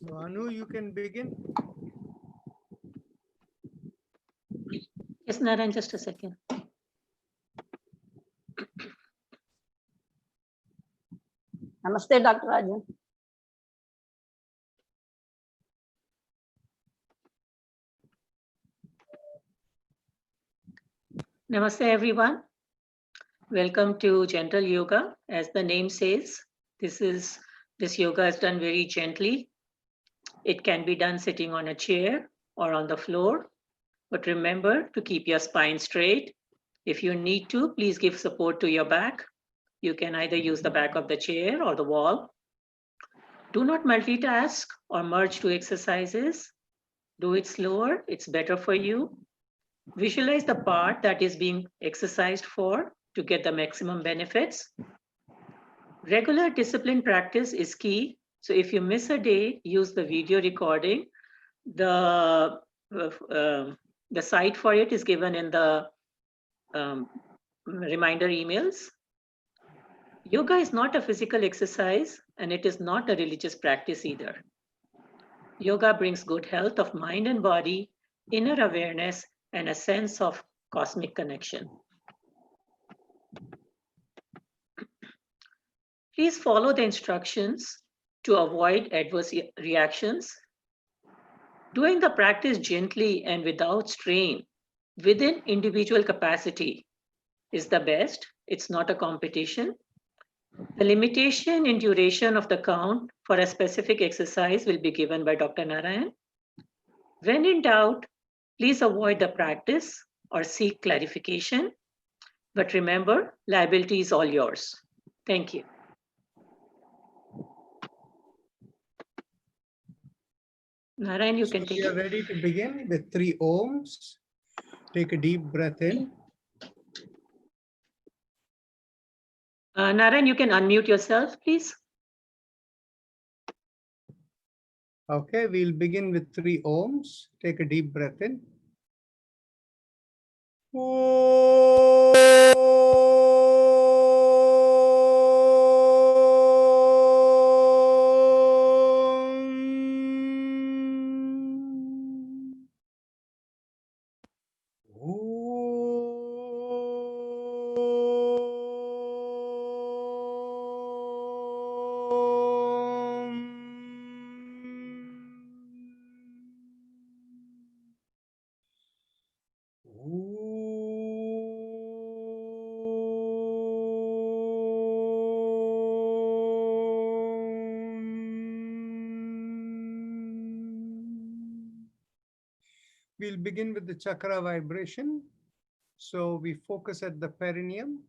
So Anu, you can begin. Yes, Narayan, just a second. Namaste, Dr. Rajan. Namaste, everyone. Welcome to Gentle Yoga. As the name says, this yoga is done very gently. It can be done sitting on a chair or on the floor, but remember to keep your spine straight. If you need to, please give support to your back. You can either use the back of the chair or the wall. Do not multitask or merge two exercises. Do it slower, it's better for you. Visualize the part that is being exercised for to get the maximum benefits. Regular discipline practice is key. So if you miss a day, use the video recording. The site for it is given in the reminder emails. Yoga is not a physical exercise and it is not a religious practice either. Yoga brings good health of mind and body, inner awareness, and a sense of cosmic connection. Please follow the instructions to avoid adverse reactions. Doing the practice gently and without strain within individual capacity is the best. It's not a competition. The limitation in duration of the count for a specific exercise will be given by Dr. Narayan. When in doubt, please avoid the practice or seek clarification. But remember, liability is all yours. Thank you. Narayan, you can take We are it. ready to begin with 3 ohms. Take a deep breath in. Narayan, you can unmute yourself, please. Okay, we'll begin with 3 ohms. Take a deep breath in. We'll begin with the chakra vibration. So we focus at the perineum.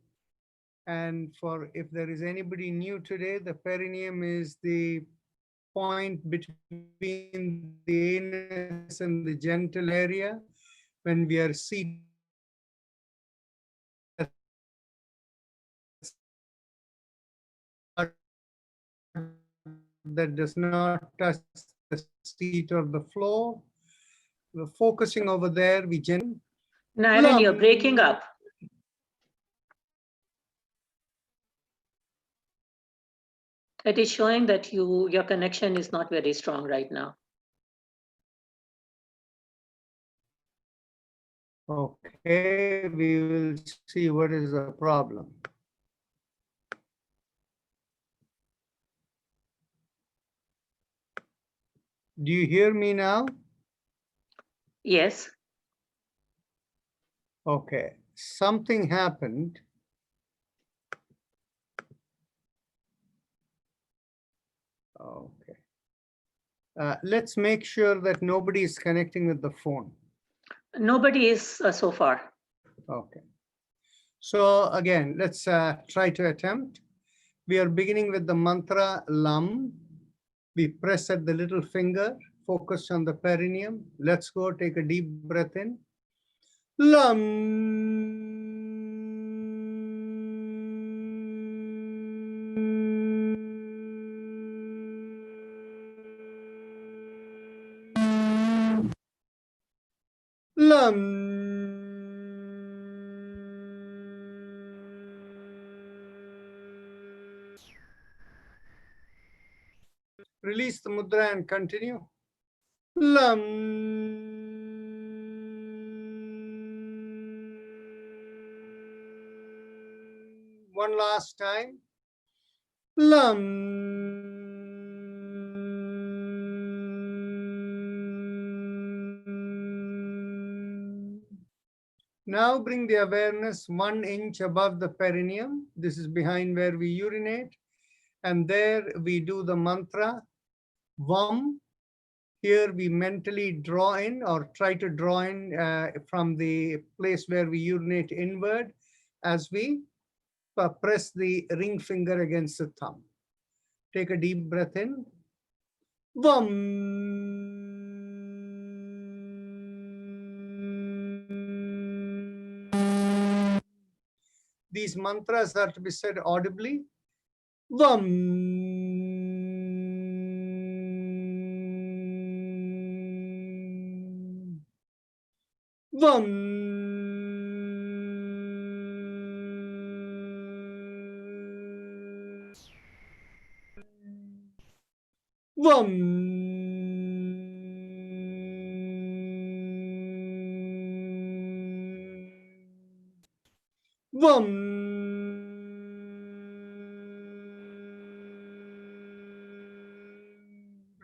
And for if there is anybody new today, the perineum is the point between the anus and the genital area. When we are seated, that does not touch the seat or the floor. We're focusing over there. We Narayan, you're breaking up. It is showing that your connection is not very strong right now. Okay, we will see what is the problem. Do you hear me now? Yes. Okay, something happened. Okay. Let's make sure that nobody is connecting with the phone. Nobody is so far. Okay. So again, let's try to attempt. We are beginning with the mantra Lam. We press at the little finger, focus on the perineum. Let's go, take a deep breath in. Lam. Lam. Release the mudra and continue. Lam. One last time. Lam. Now bring the awareness 1 inch above the perineum. This is behind where we urinate. And there we do the mantra, Vam. Here we mentally draw in or try to draw in from the place where we urinate inward as we press the ring finger against the thumb. Take a deep breath in. Vam. These mantras are to be said audibly. Vam. Vam. Vam. Vam.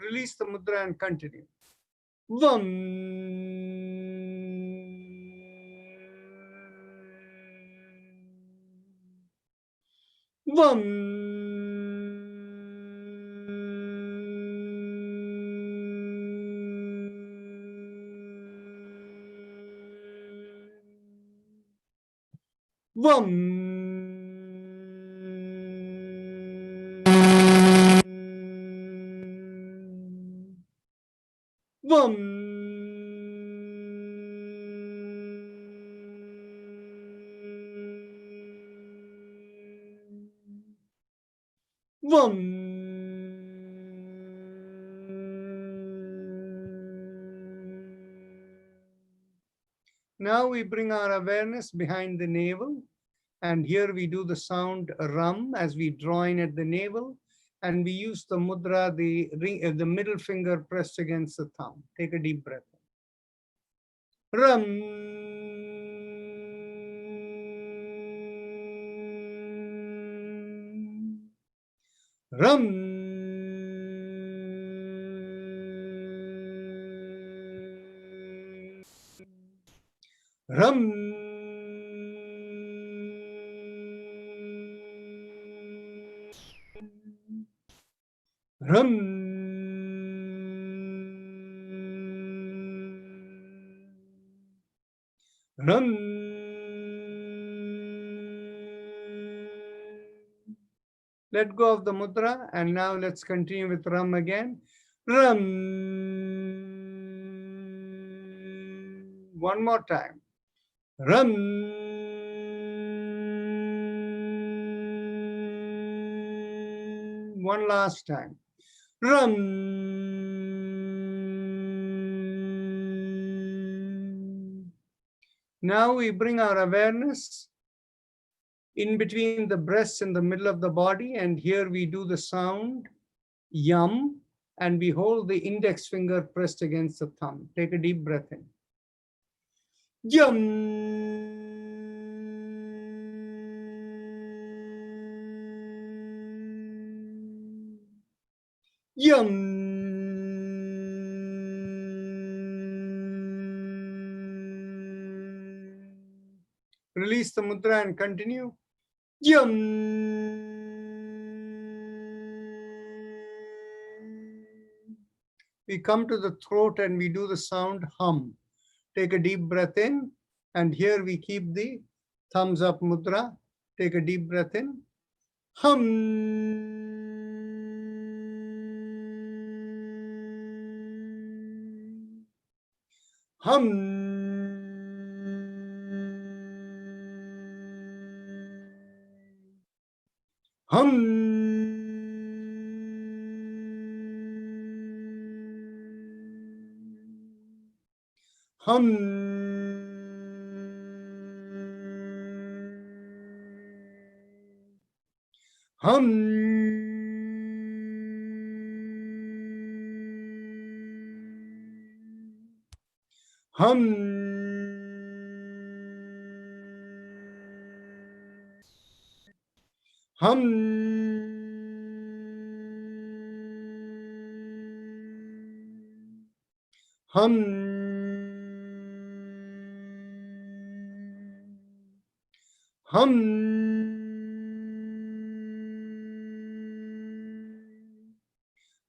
Release the mudra and continue. Vam. Vam. Vam. Vam. Vam. Now we bring our awareness behind the navel, and here we do the sound ram as we draw in at the navel, and we use the mudra, the ring, the middle finger pressed against the thumb. Take a deep breath. Ram. Ram. Ram. Ram. Ram. Let go of the mudra, and now let's continue with Ram again. Ram. One more time. Ram. One last time. Ram. Now we bring our awareness in between the breasts and the middle of the body, and here we do the sound Yam, and we hold the index finger pressed against the thumb. Take a deep breath in. Yam. Yam. Release the mudra and continue. Yam. We come to the throat and we do the sound hum. Take a deep breath in, and here we keep the thumbs up mudra. Take a deep breath in. Hum. Hum. Hum. Hum. Hum. Hum. Hum. Hum. Hum.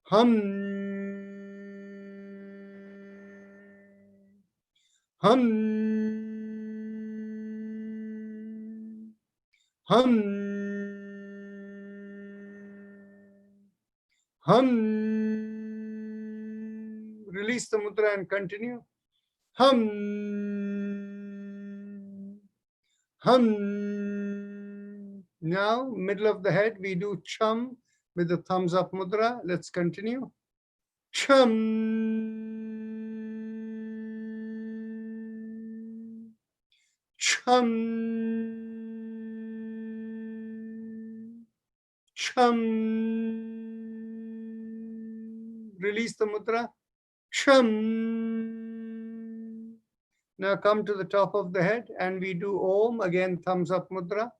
Hum. Hum. Hum. Hum. Release the mudra and continue. Hum. Hum. Now, middle of the head, we do chum with the thumbs up mudra. Let's continue. Chum. Chum. Chum. Release the mudra. Chum. Now come to the top of the head and we do Om, again thumbs up mudra.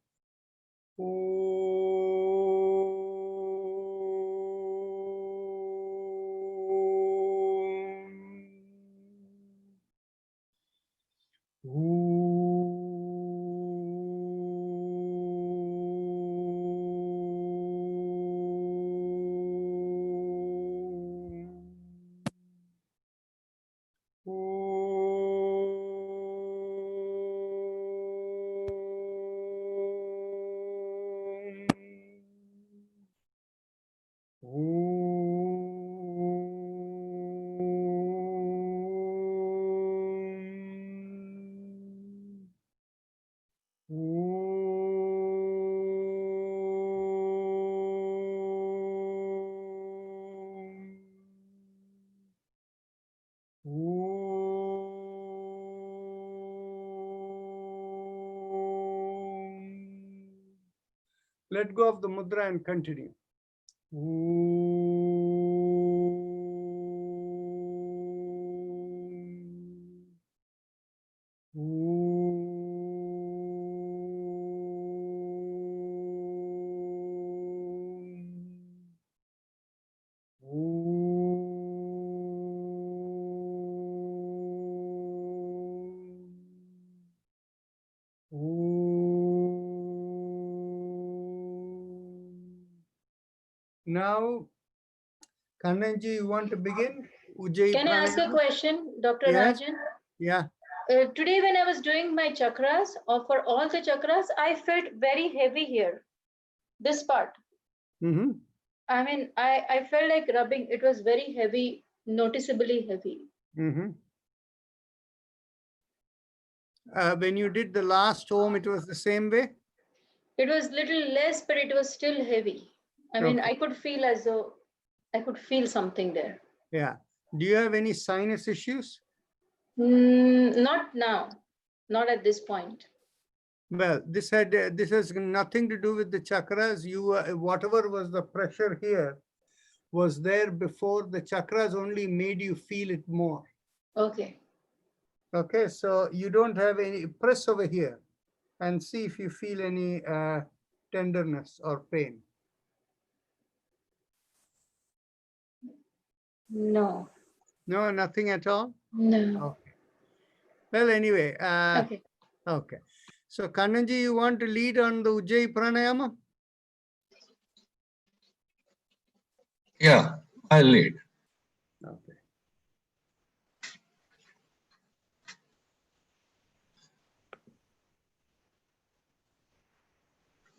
Let go of the mudra and continue. Now, Kannanji, you want to begin? Ujjayi Can I ask a Pranayama? question, Dr. Yes. Rajan? Yeah. Today when I was doing my chakras, or for all the chakras, I felt very heavy here. This part. Mm-hmm. I mean, I felt like rubbing. It was very heavy, noticeably heavy. Mm-hmm. When you did the last Om, it was the same way? It was little less, but it was still heavy. I mean, Okay. I could feel as though I could feel something there. Yeah. Do you have any sinus issues? Not now, not at this point. Well, this has nothing to do with the chakras. You whatever was the pressure here was there before. The chakras only made you feel it more. Okay. Okay, so you don't have any. Press over here and see if you feel any tenderness or pain. No. No, nothing at all. No. Okay. Well, anyway. Okay. Okay. So Kannanji, you want to lead on the Ujjayi Pranayama? Yeah, I'll lead. Okay.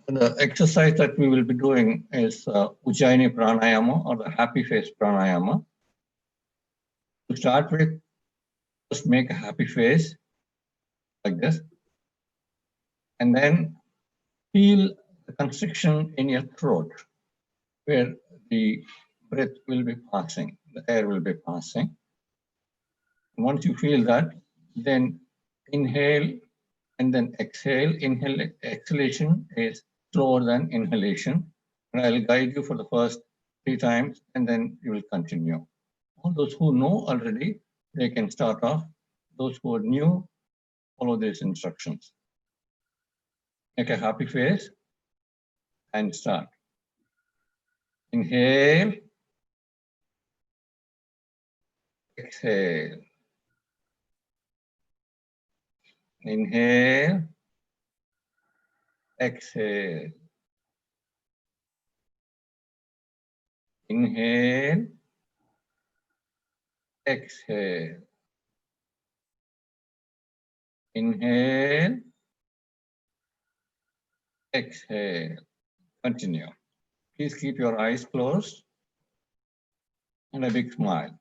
The exercise that we will be doing is Ujjayi Pranayama, or the happy face pranayama. To start with, just make a happy face like this, and then feel the constriction in your throat where the breath will be passing, the air will be passing. Once you feel that, then inhale and then exhale. Exhalation is slower than inhalation. And I'll guide you for the first 3 times and then you will continue. All those who know already, they can start off Those who are new, follow these instructions. Make a happy face and start. Inhale. Exhale. Inhale. Exhale. Inhale. Exhale. Inhale. Exhale. Continue. Please keep your eyes closed and a big smile.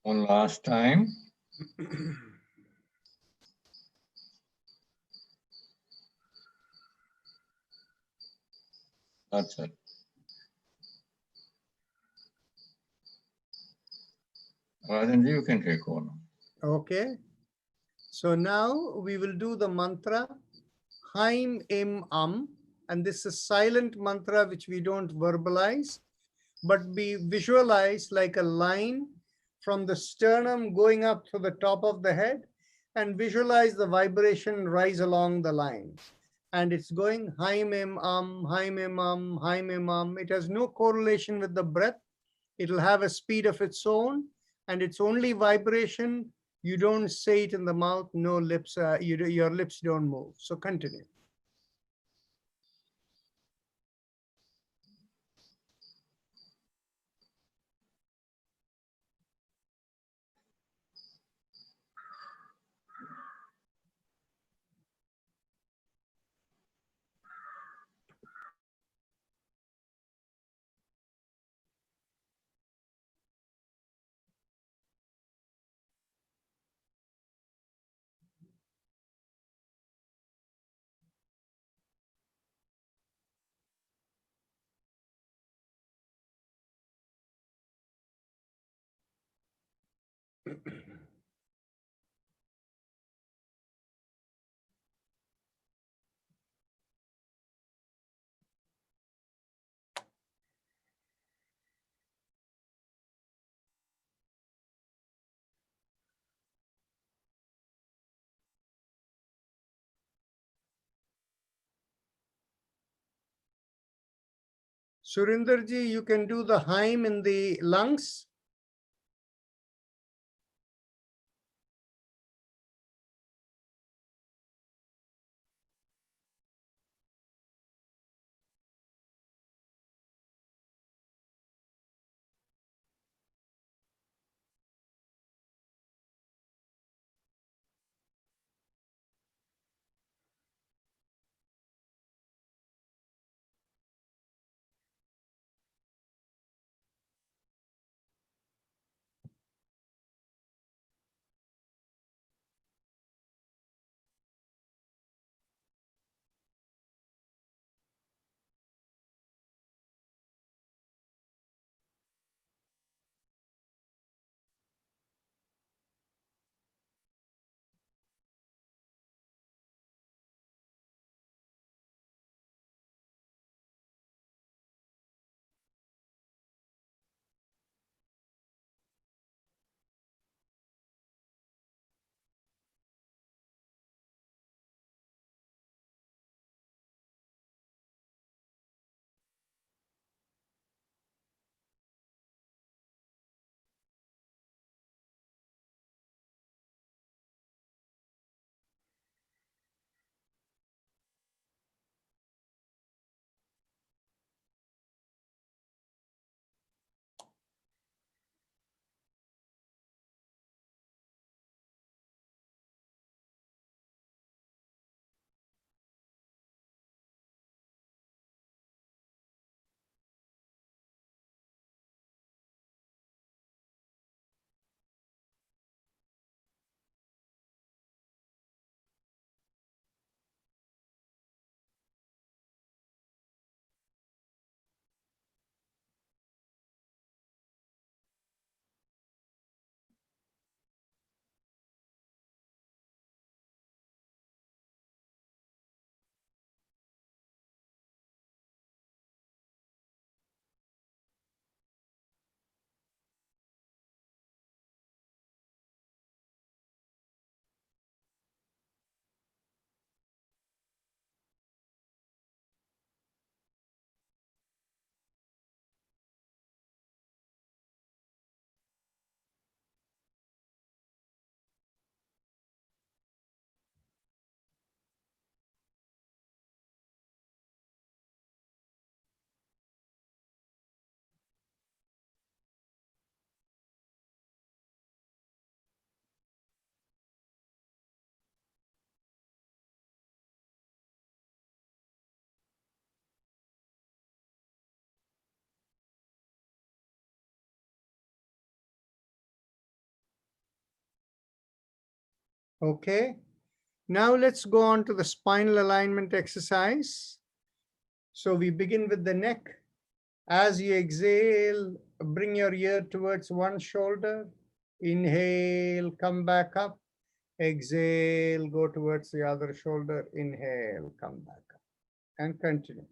One last time. That's it. Rajanji, you can take over. Okay. So now we will do the mantra Haim Im and this is silent mantra which we don't verbalize, but we visualize like a line from the sternum going up to the top of the head, and visualize the vibration rise along the line. And it's going Haim Im Haim Im Haim Im. It has no correlation with the breath. It'll have a speed of its own, and it's only vibration. You don't say it in the mouth, no lips, your lips don't move. So continue. Surinderji, you can do the Haim in the lungs. Okay. Now let's go on to the spinal alignment exercise. So we begin with the neck. As you exhale, bring your ear towards one shoulder. Inhale, come back up. Exhale, go towards the other shoulder. Inhale, come back up. And continue.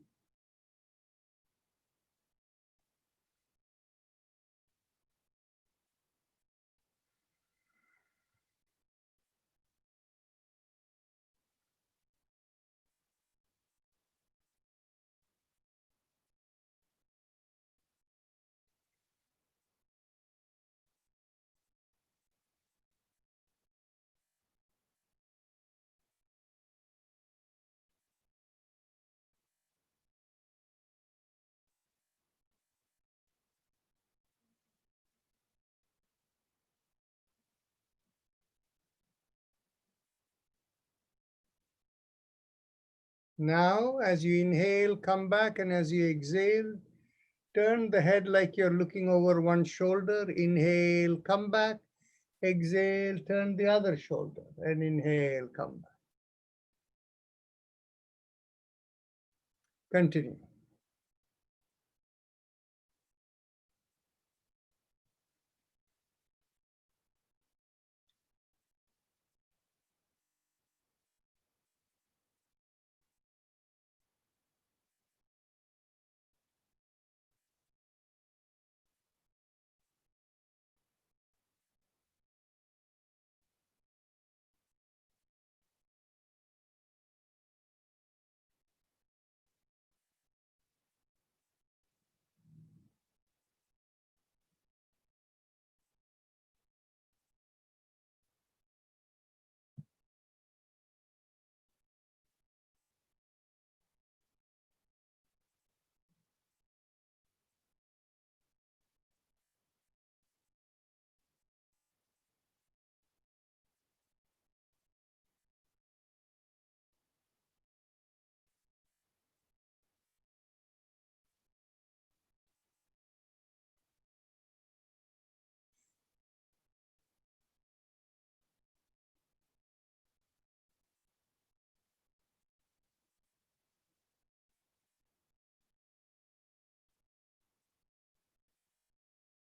Now, as you inhale, come back, and as you exhale, turn the head like you're looking over one shoulder. Inhale, come back. Exhale, turn the other shoulder, and inhale, come back. Continue.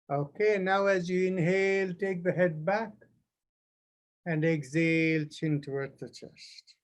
Okay, now as you inhale, take the head back, and exhale, chin towards the chest.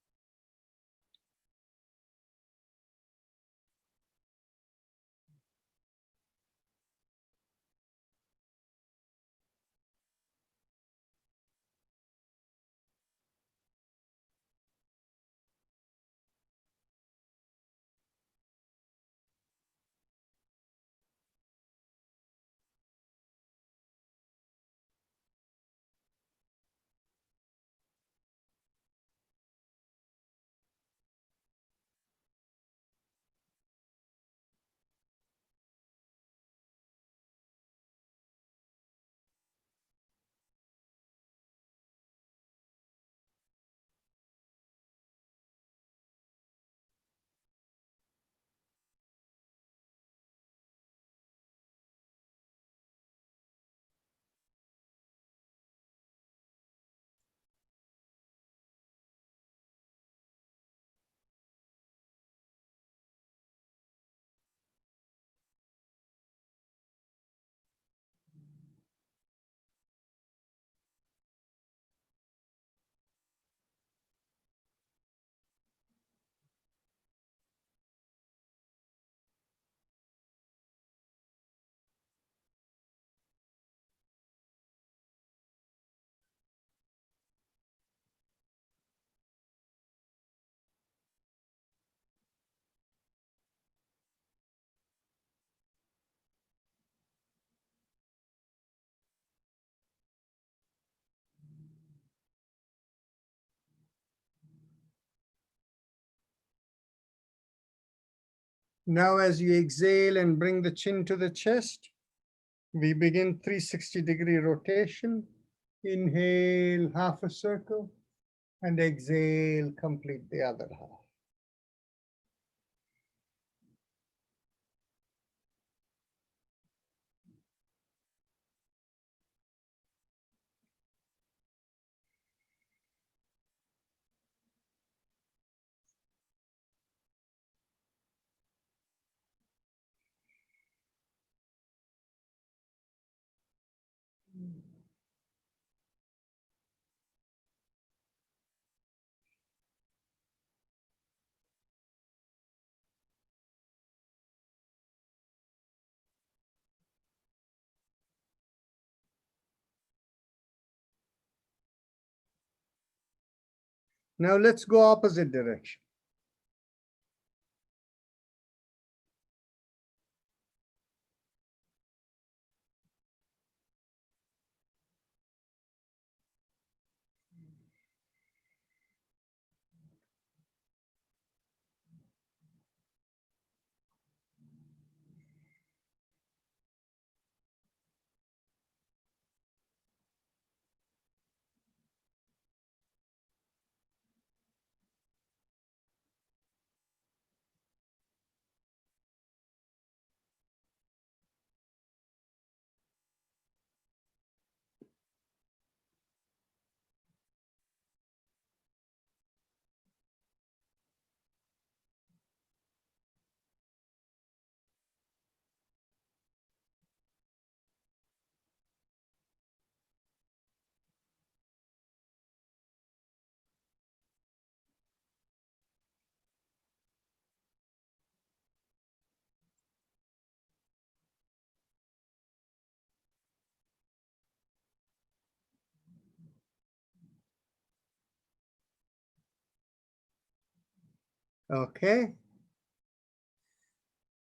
Now, as you exhale and bring the chin to the chest, we begin 360-degree rotation. Inhale, half a circle, and exhale, complete the other half. Now let's go opposite direction. Okay.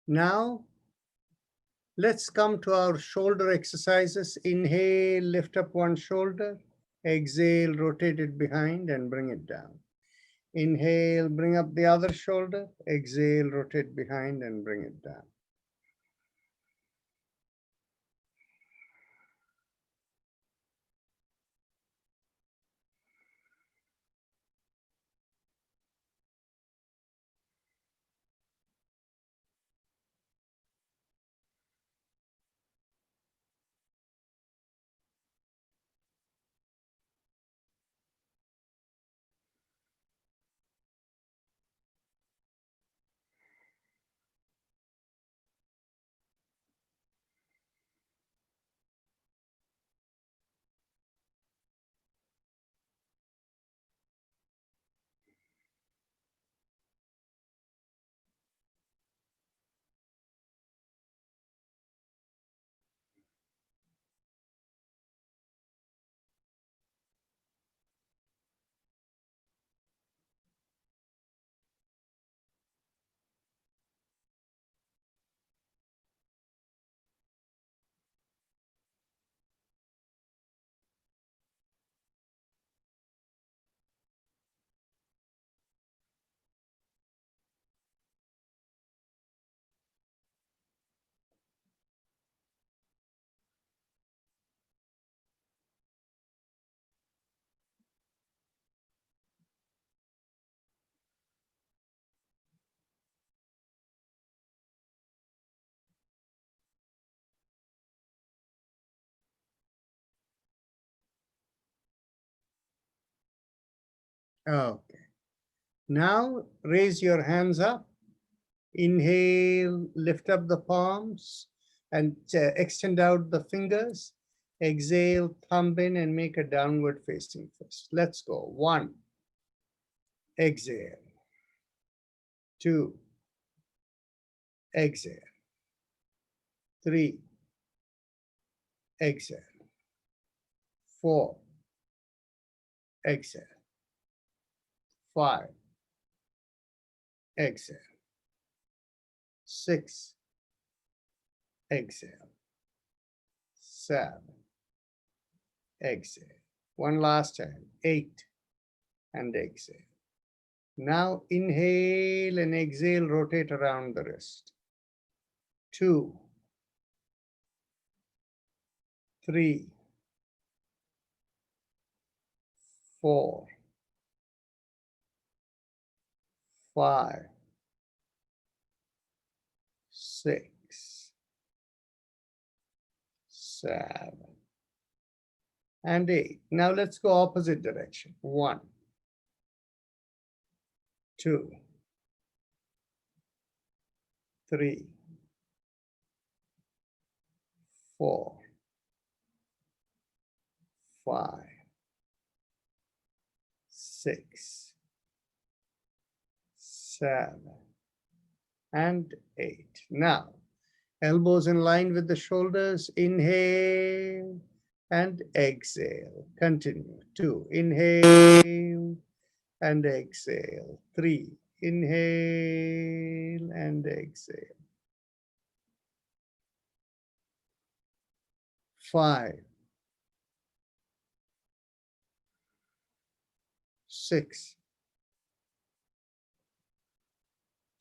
Now, let's come to our shoulder exercises. Inhale, lift up one shoulder. Exhale, rotate it behind and bring it down. Inhale, bring up the other shoulder. Exhale, rotate behind and bring it down. Okay. Now raise your hands up. Inhale, lift up the palms and extend out the fingers. Exhale, thumb in and make a downward facing fist. Let's go. 1. Exhale. 2. Exhale. 3. Exhale. 4. Exhale. 5. Exhale. 6. Exhale. 7. Exhale. One last time. 8. And exhale. Now inhale and exhale, rotate around the wrist. 2. 3. 4. 5. 6. 7. And 8. Now let's go opposite direction. 1. 2. 3. 4. 5. 6. 7. And 8. Now, elbows in line with the shoulders. Inhale and exhale. Continue. 2. Inhale and exhale. 3. Inhale and exhale. 5. 6.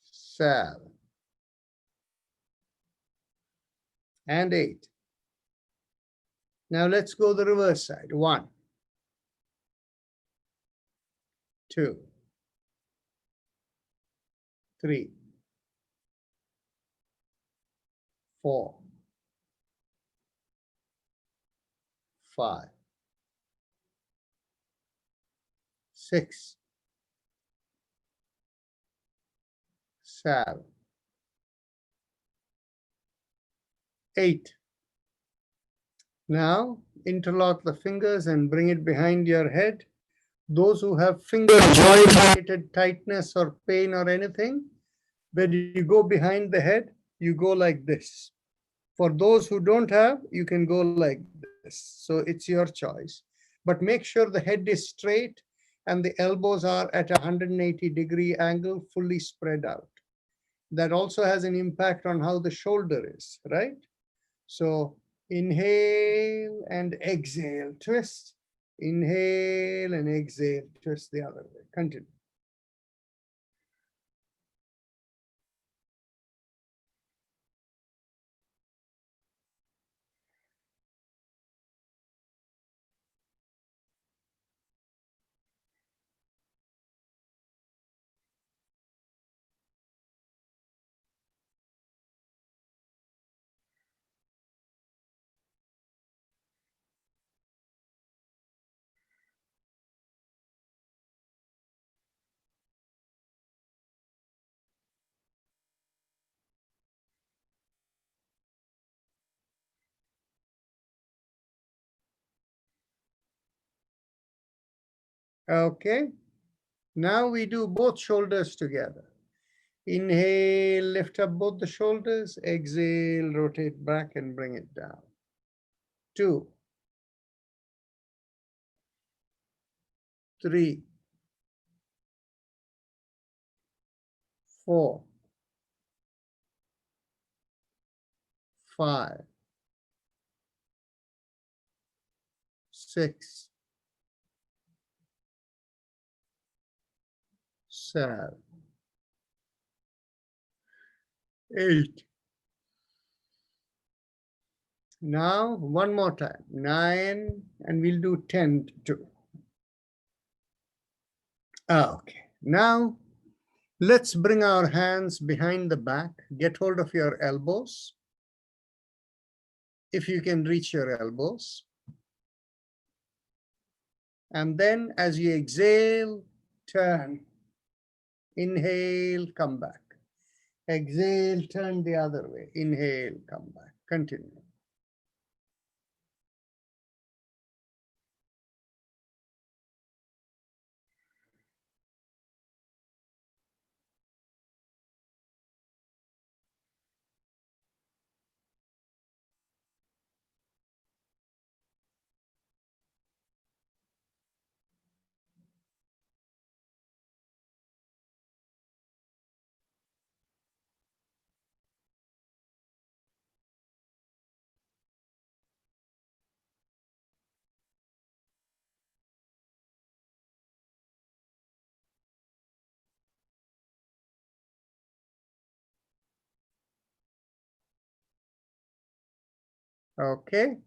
7. And 8. Now let's go the reverse side. 1. 2. 3. 4. 5. 6. 7. 8. Now interlock the fingers and bring it behind your head. Those who have finger joint related tightness or pain or anything, when you go behind the head, you go like this. For those who don't have, you can go like this. So it's your choice. But make sure the head is straight and the elbows are at a 180-degree angle, fully spread out. That also has an impact on how the shoulder is, right? So inhale and exhale, twist. Inhale and exhale, twist the other way. Continue. Okay. Now we do both shoulders together. Inhale, lift up both the shoulders. Exhale, rotate back and bring it down. 2. 3. 4. 5. 6. 7. 8. Now, one more time. 9, and we'll do 10 too. Okay. Now, let's bring our hands behind the back. Get hold of your elbows. If you can reach your elbows. And then as you exhale, turn. Inhale, come back. Exhale, turn the other way. Inhale, come back. Continue. Okay.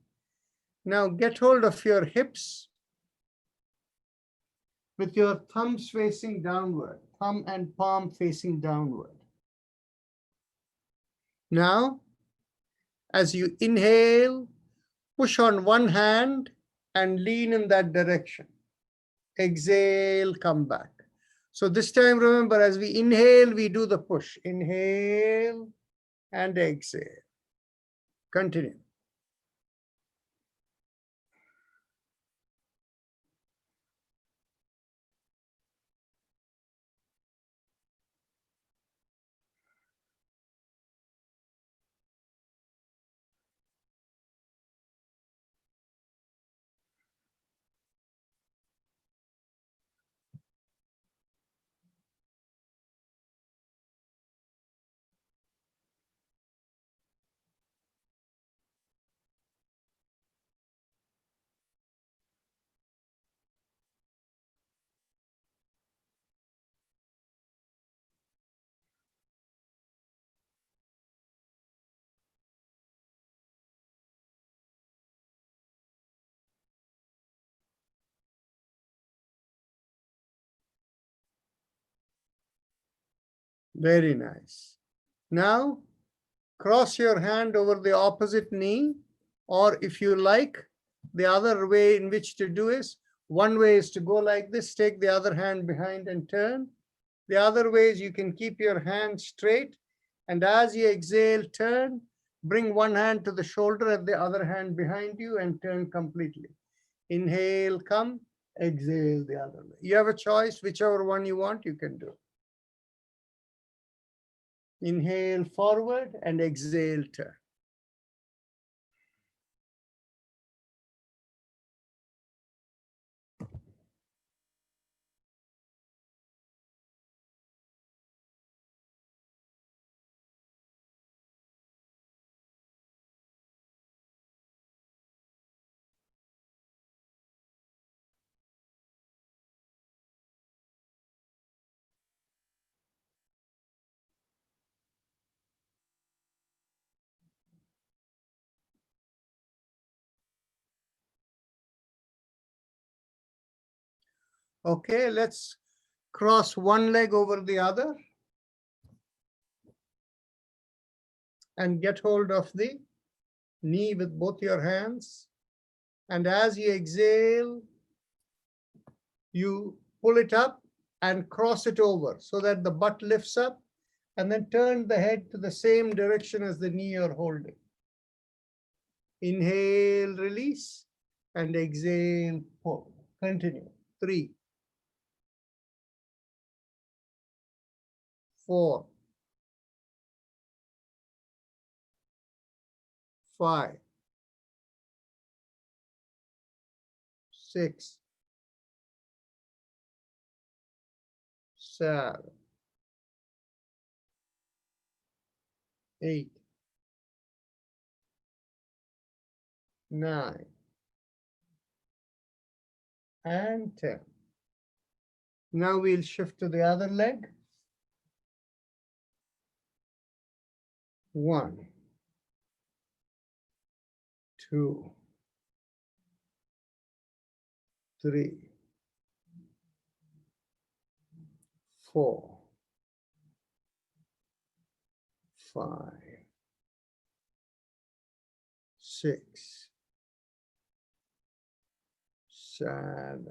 Now get hold of your hips with your thumbs facing downward, thumb and palm facing downward. Now, as you inhale, push on one hand and lean in that direction. Exhale, come back. So this time, remember, as we inhale, we do the push. Inhale and exhale. Continue. Very nice. Now, cross your hand over the opposite knee, or if you like, the other way in which to do is, one way is to go like this, take the other hand behind and turn. The other way is you can keep your hand straight, and as you exhale, turn, bring one hand to the shoulder and the other hand behind you and turn completely. Inhale, come, exhale the other way. You have a choice, whichever one you want, you can do. Inhale forward and exhale, turn. Okay, let's cross one leg over the other and get hold of the knee with both your hands. And as you exhale, you pull it up and cross it over so that the butt lifts up, and then turn the head to the same direction as the knee you're holding. Inhale, release, and exhale, pull. Continue. 3, 4, 5, 6, 7, 8, 9, and 10. Now we'll shift to the other leg. 1, 2, 3, 4, 5, 6, 7,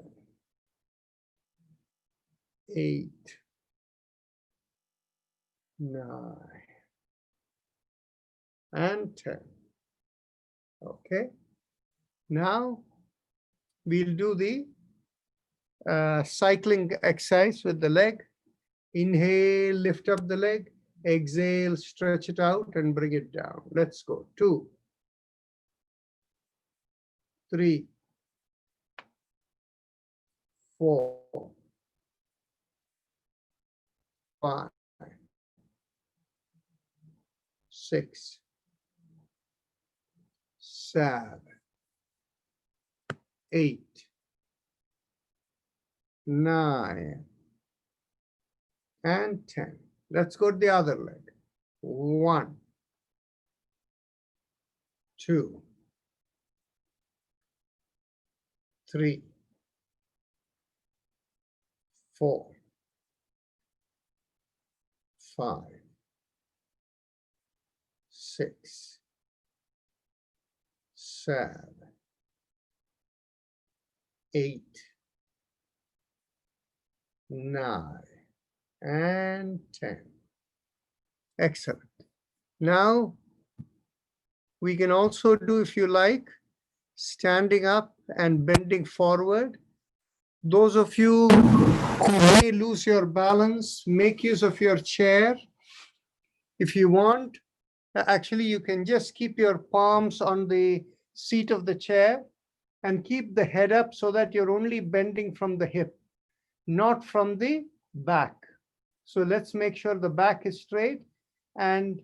8, 9, and 10. Okay. Now we'll do the cycling exercise with the leg. Inhale, lift up the leg. Exhale, stretch it out and bring it down. Let's go. 2, 3, 4, 5, 6, 7, 8, 9, and 10. Let's go to the other leg. 1, 2, 3, 4, 5, 6, 7, 8, 9, and 10. Excellent. Now we can also do, if you like, standing up and bending forward. Those of you who may lose your balance, make use of your chair. If you want, actually, you can just keep your palms on the seat of the chair and keep the head up so that you're only bending from the hip, not from the back. So let's make sure the back is straight, and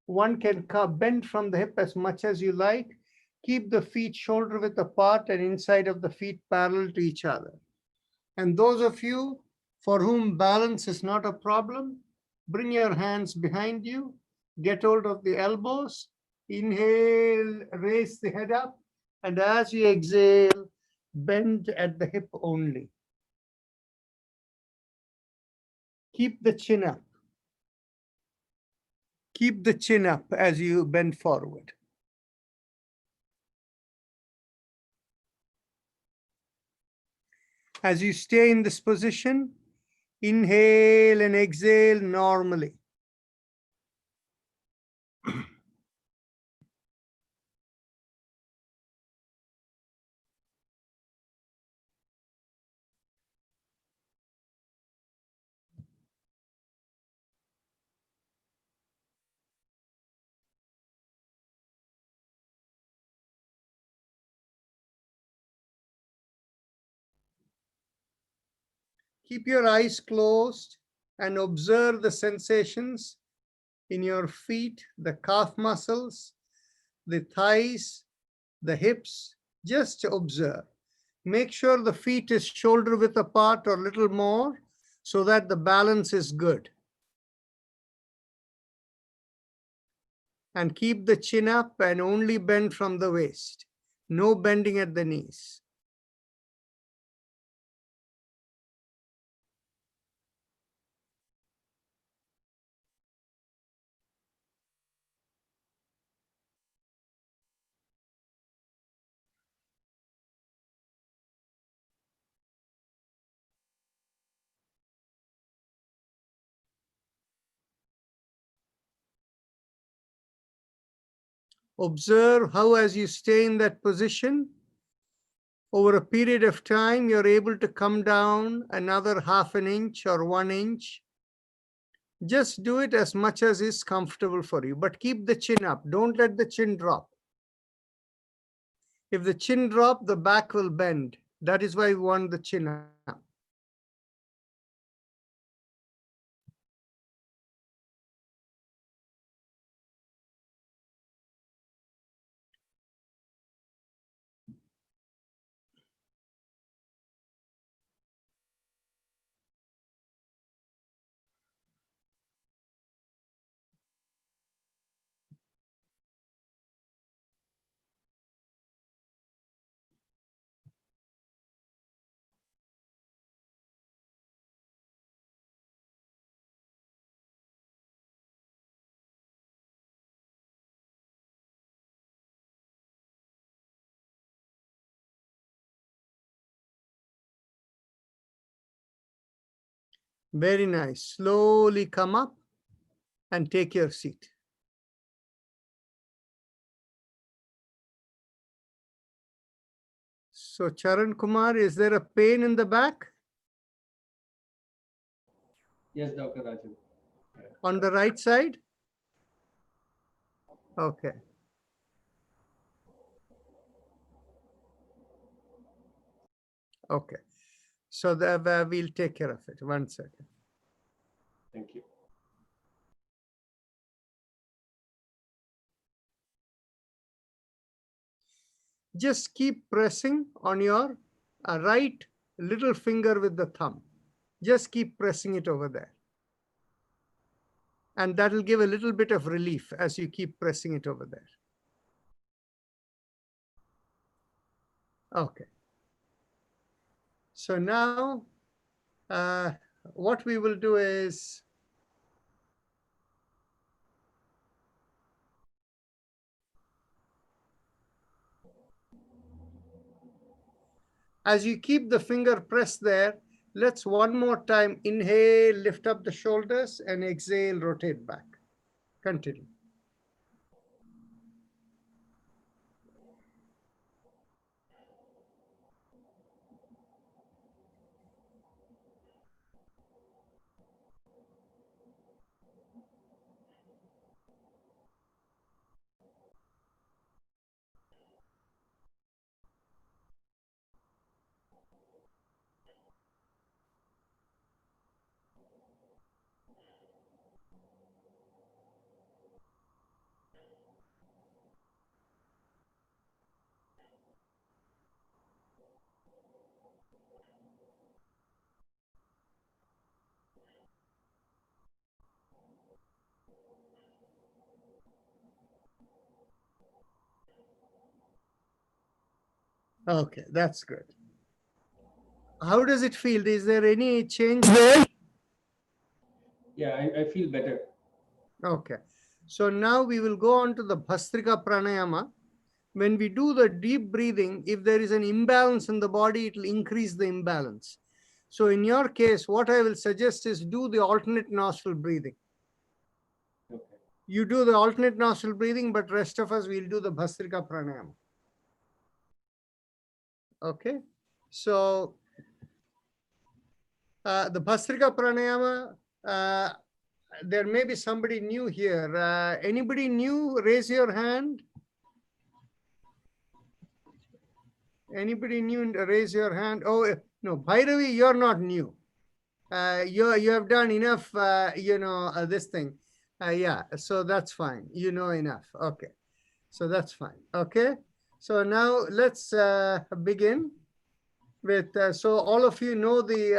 one can bend from the hip as much as you like. Keep the feet shoulder width apart and inside of the feet parallel to each other. And those of you for whom balance is not a problem, bring your hands behind you, get hold of the elbows, inhale, raise the head up, and as you exhale, bend at the hip only. Keep the chin up. Keep the chin up as you bend forward. As you stay in this position, inhale and exhale normally. Keep your eyes closed and observe the sensations in your feet, the calf muscles, the thighs, the hips. Just observe. Make sure the feet is shoulder width apart or a little more so that the balance is good. And keep the chin up and only bend from the waist. No bending at the knees. Observe how, as you stay in that position, over a period of time, you're able to come down another half an inch or 1 inch. Just do it as much as is comfortable for you, but keep the chin up. Don't let the chin drop. If the chin drop, the back will bend. That is why we want the chin up. Very nice. Slowly come up and take your seat. So Charan Kumar, is there a pain in the back? Yes, Dr. Rajan. On the right side? Okay. Okay. So we'll take care of it. 1 second. Thank you. Just keep pressing on your right little finger with the thumb. Just keep pressing it over there. And that will give a little bit of relief as you keep pressing it over there. Okay. So now what we will do is as you keep the finger pressed there, let's one more time inhale, lift up the shoulders, and exhale, rotate back. Continue. Okay, that's good. How does it feel? Is there any change there? Yeah, I feel better. Okay. So now we will go on to the Bhastrika Pranayama. When we do the deep breathing, if there is an imbalance in the body, it will increase the imbalance. So in your case, what I will suggest is do the alternate nostril breathing. Okay. You do the alternate nostril breathing, but rest of us will do the Bhastrika Pranayama. Okay, so the Bhastrika Pranayama, there may be somebody new here. Anybody new? Raise your hand. Anybody new? Raise your hand. Oh, no, Bhairavi, you're not new. You have done enough, this thing. Yeah, so that's fine. You know enough. Okay, so that's fine. Okay, so now let's begin with, so all of you know the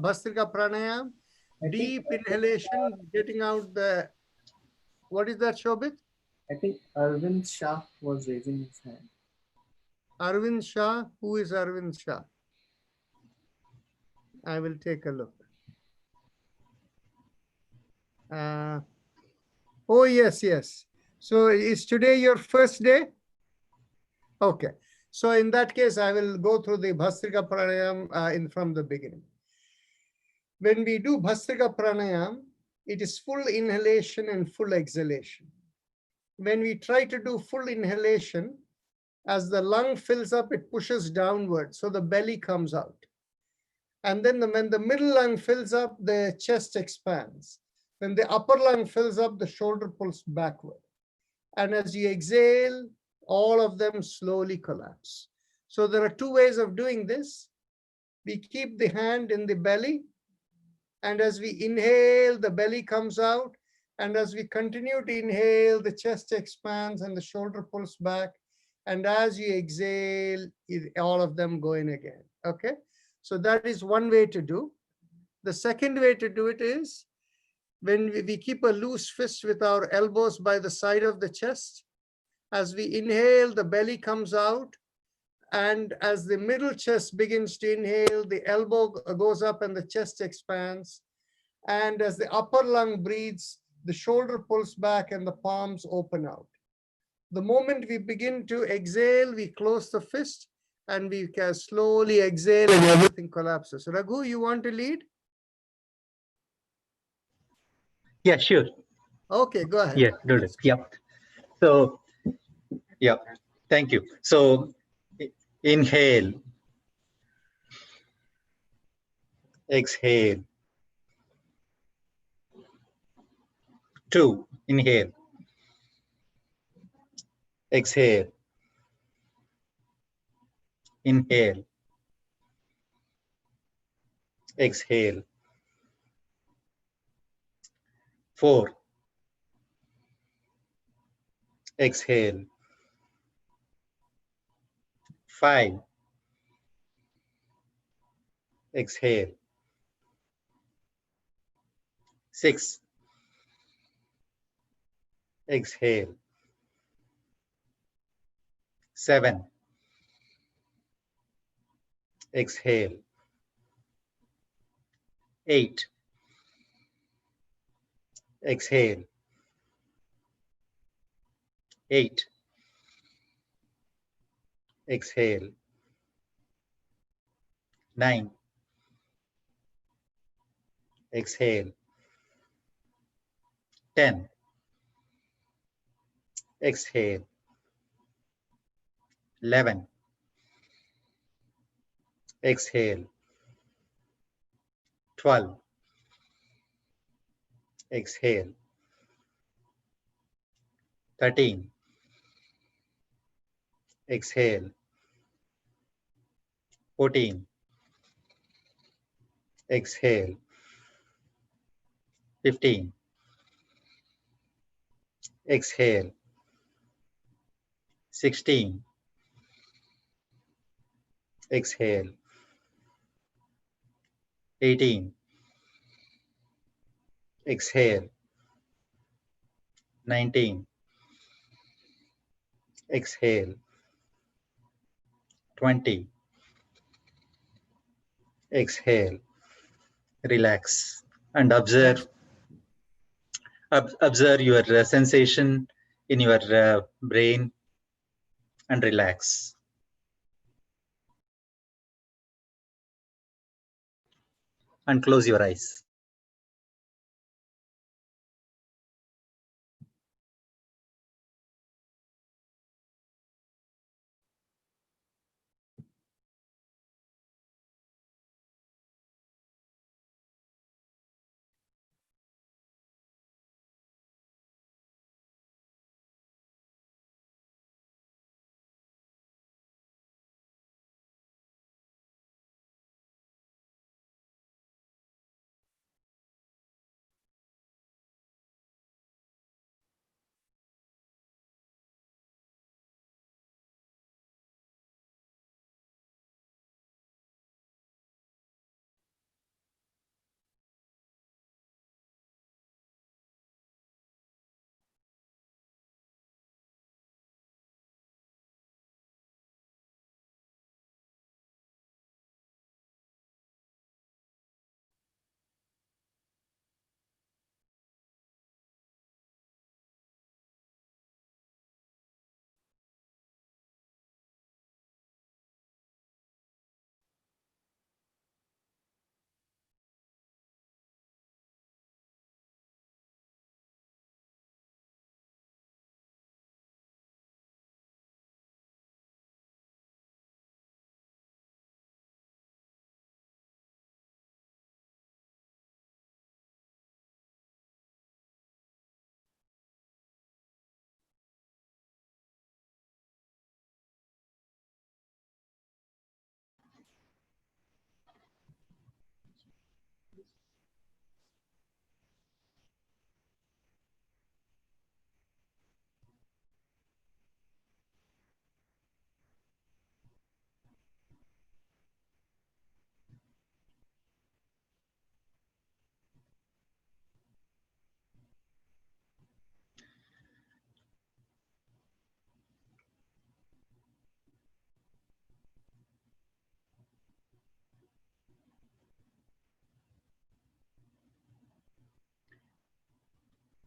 Bhastrika Pranayam, deep inhalation, getting out the, what is that, Shobit? I think Arvind Shah was raising his hand. Arvind Shah. Who is Arvind Shah? I will take a look. Oh, yes, yes. So is today your first day? Okay. So in that case, I will go through the Bhastrika Pranayam from the beginning. When we do Bhastrika Pranayam, it is full inhalation and full exhalation. When we try to do full inhalation, as the lung fills up, it pushes downward, so the belly comes out. And then when the middle lung fills up, the chest expands. When the upper lung fills up, the shoulder pulls backward. And as you exhale, all of them slowly collapse. So there are two ways of doing this. We keep the hand in the belly, and as we inhale, the belly comes out. And as we continue to inhale, the chest expands and the shoulder pulls back. And as you exhale, all of them go in again. Okay, so that is one way to do. The second way to do it is when we keep a loose fist with our elbows by the side of the chest. As we inhale, the belly comes out. And as the middle chest begins to inhale, the elbow goes up and the chest expands. And as the upper lung breathes, the shoulder pulls back and the palms open out. The moment we begin to exhale, we close the fist and we can slowly exhale and everything collapses. Raghu, you want to lead? Yeah, sure. Okay, go ahead. Yeah, do it. Yep. So, yeah, thank you. So, inhale, exhale. 2, inhale, exhale, inhale, exhale. 4, exhale. 5, exhale. 6, exhale. 7, exhale. 8, exhale. 8, exhale. 9, exhale. 10, exhale. 11, exhale. 12, exhale. 13, exhale. 14, exhale. 15, exhale. 16, exhale. 18, exhale. 19, exhale. 20, exhale. Relax and observe Observe your sensation in your brain and relax. And close your eyes.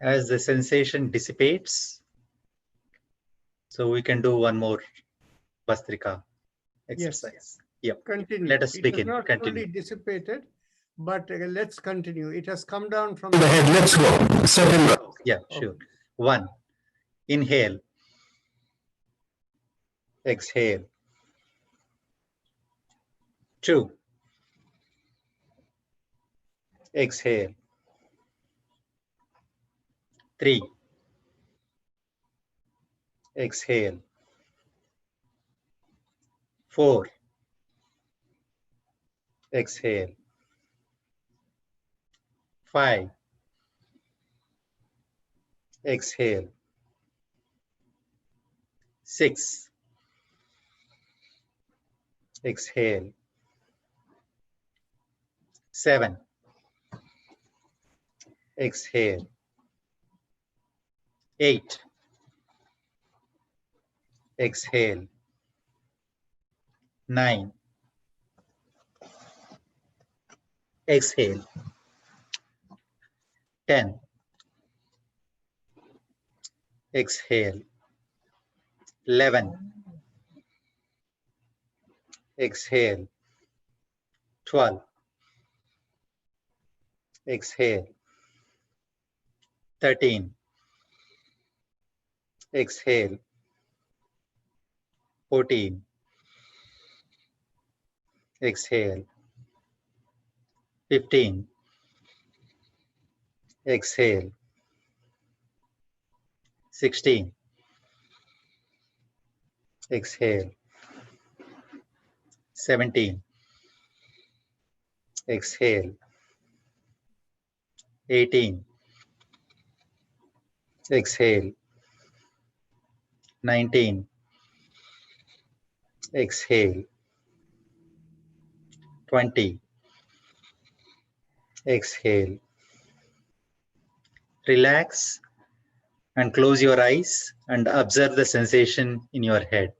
As the sensation dissipates, so we can do one more Vastrika exercise. Yep. Continue. Let us It begin. is not Continue. fully dissipated, but let's continue. It has come down from the head. Let's go. Second. Yeah, sure. 1. Inhale. Exhale. 2. Exhale. 3. Exhale. 4. Exhale. 5. Exhale. 6. Exhale. 7. Exhale. 8. Exhale. 9. Exhale. 10. Exhale. 11. Exhale. 12. Exhale. 13. Exhale. 14. Exhale. 15. Exhale. 16. Exhale. 17. Exhale. 18. Exhale. 19. Exhale. 20. Exhale. Relax and close your eyes and observe the sensation in your head.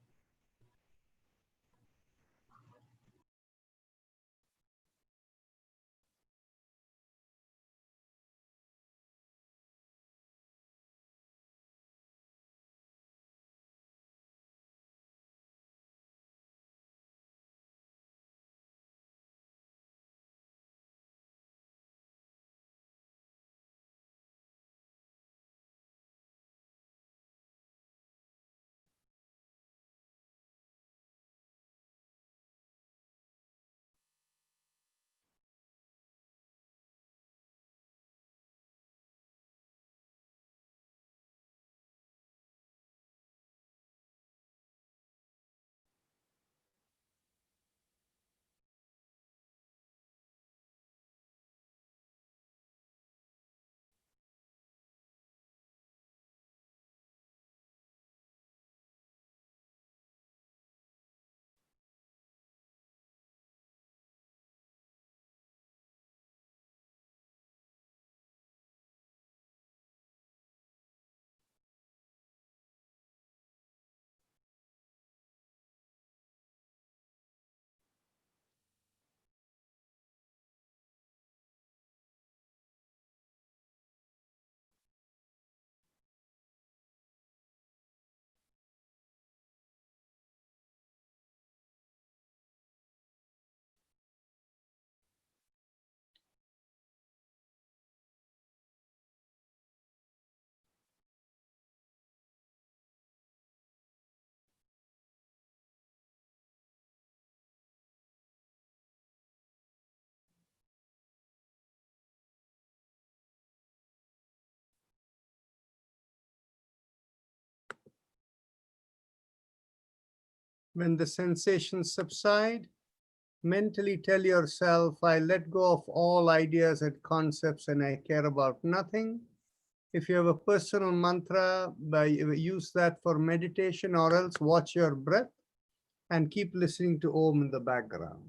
When the sensations subside, mentally tell yourself, I let go of all ideas and concepts and I care about nothing. If you have a personal mantra, use that for meditation, or else watch your breath and keep listening to Om in the background.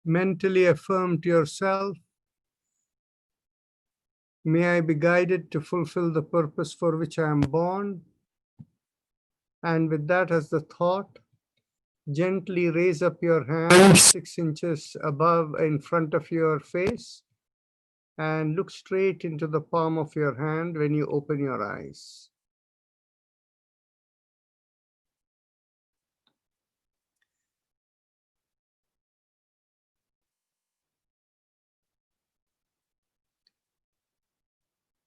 Mentally affirm to yourself, may I be guided to fulfill the purpose for which I am born. And with that as the thought, gently raise up your hand 6 inches above in front of your face and look straight into the palm of your hand when you open your eyes.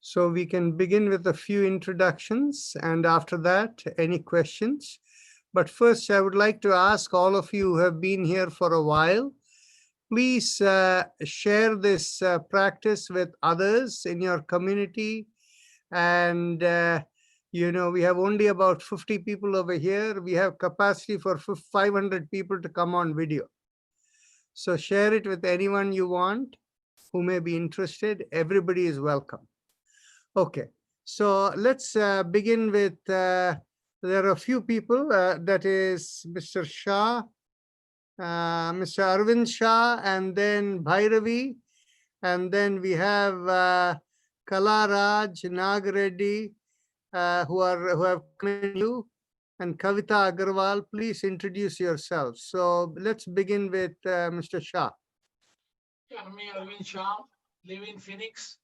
So we can begin with a few introductions, and after that, any questions. But first, I would like to ask all of you who have been here for a while, please share this practice with others in your community. And, we have only about 50 people over here. We have capacity for 500 people to come on video. So share it with anyone you want who may be interested. Everybody is welcome. Okay, so let's begin with, there are a few people, that is Mr. Shah, Mr. Arvind Shah, and then Bhairavi, and then we have Kala Raj, Nag Reddy, who have come new, and Kavita Agarwal. Please introduce yourselves. So let's begin with Mr. Shah. Yeah, I'm Arvind Shah, live in Phoenix.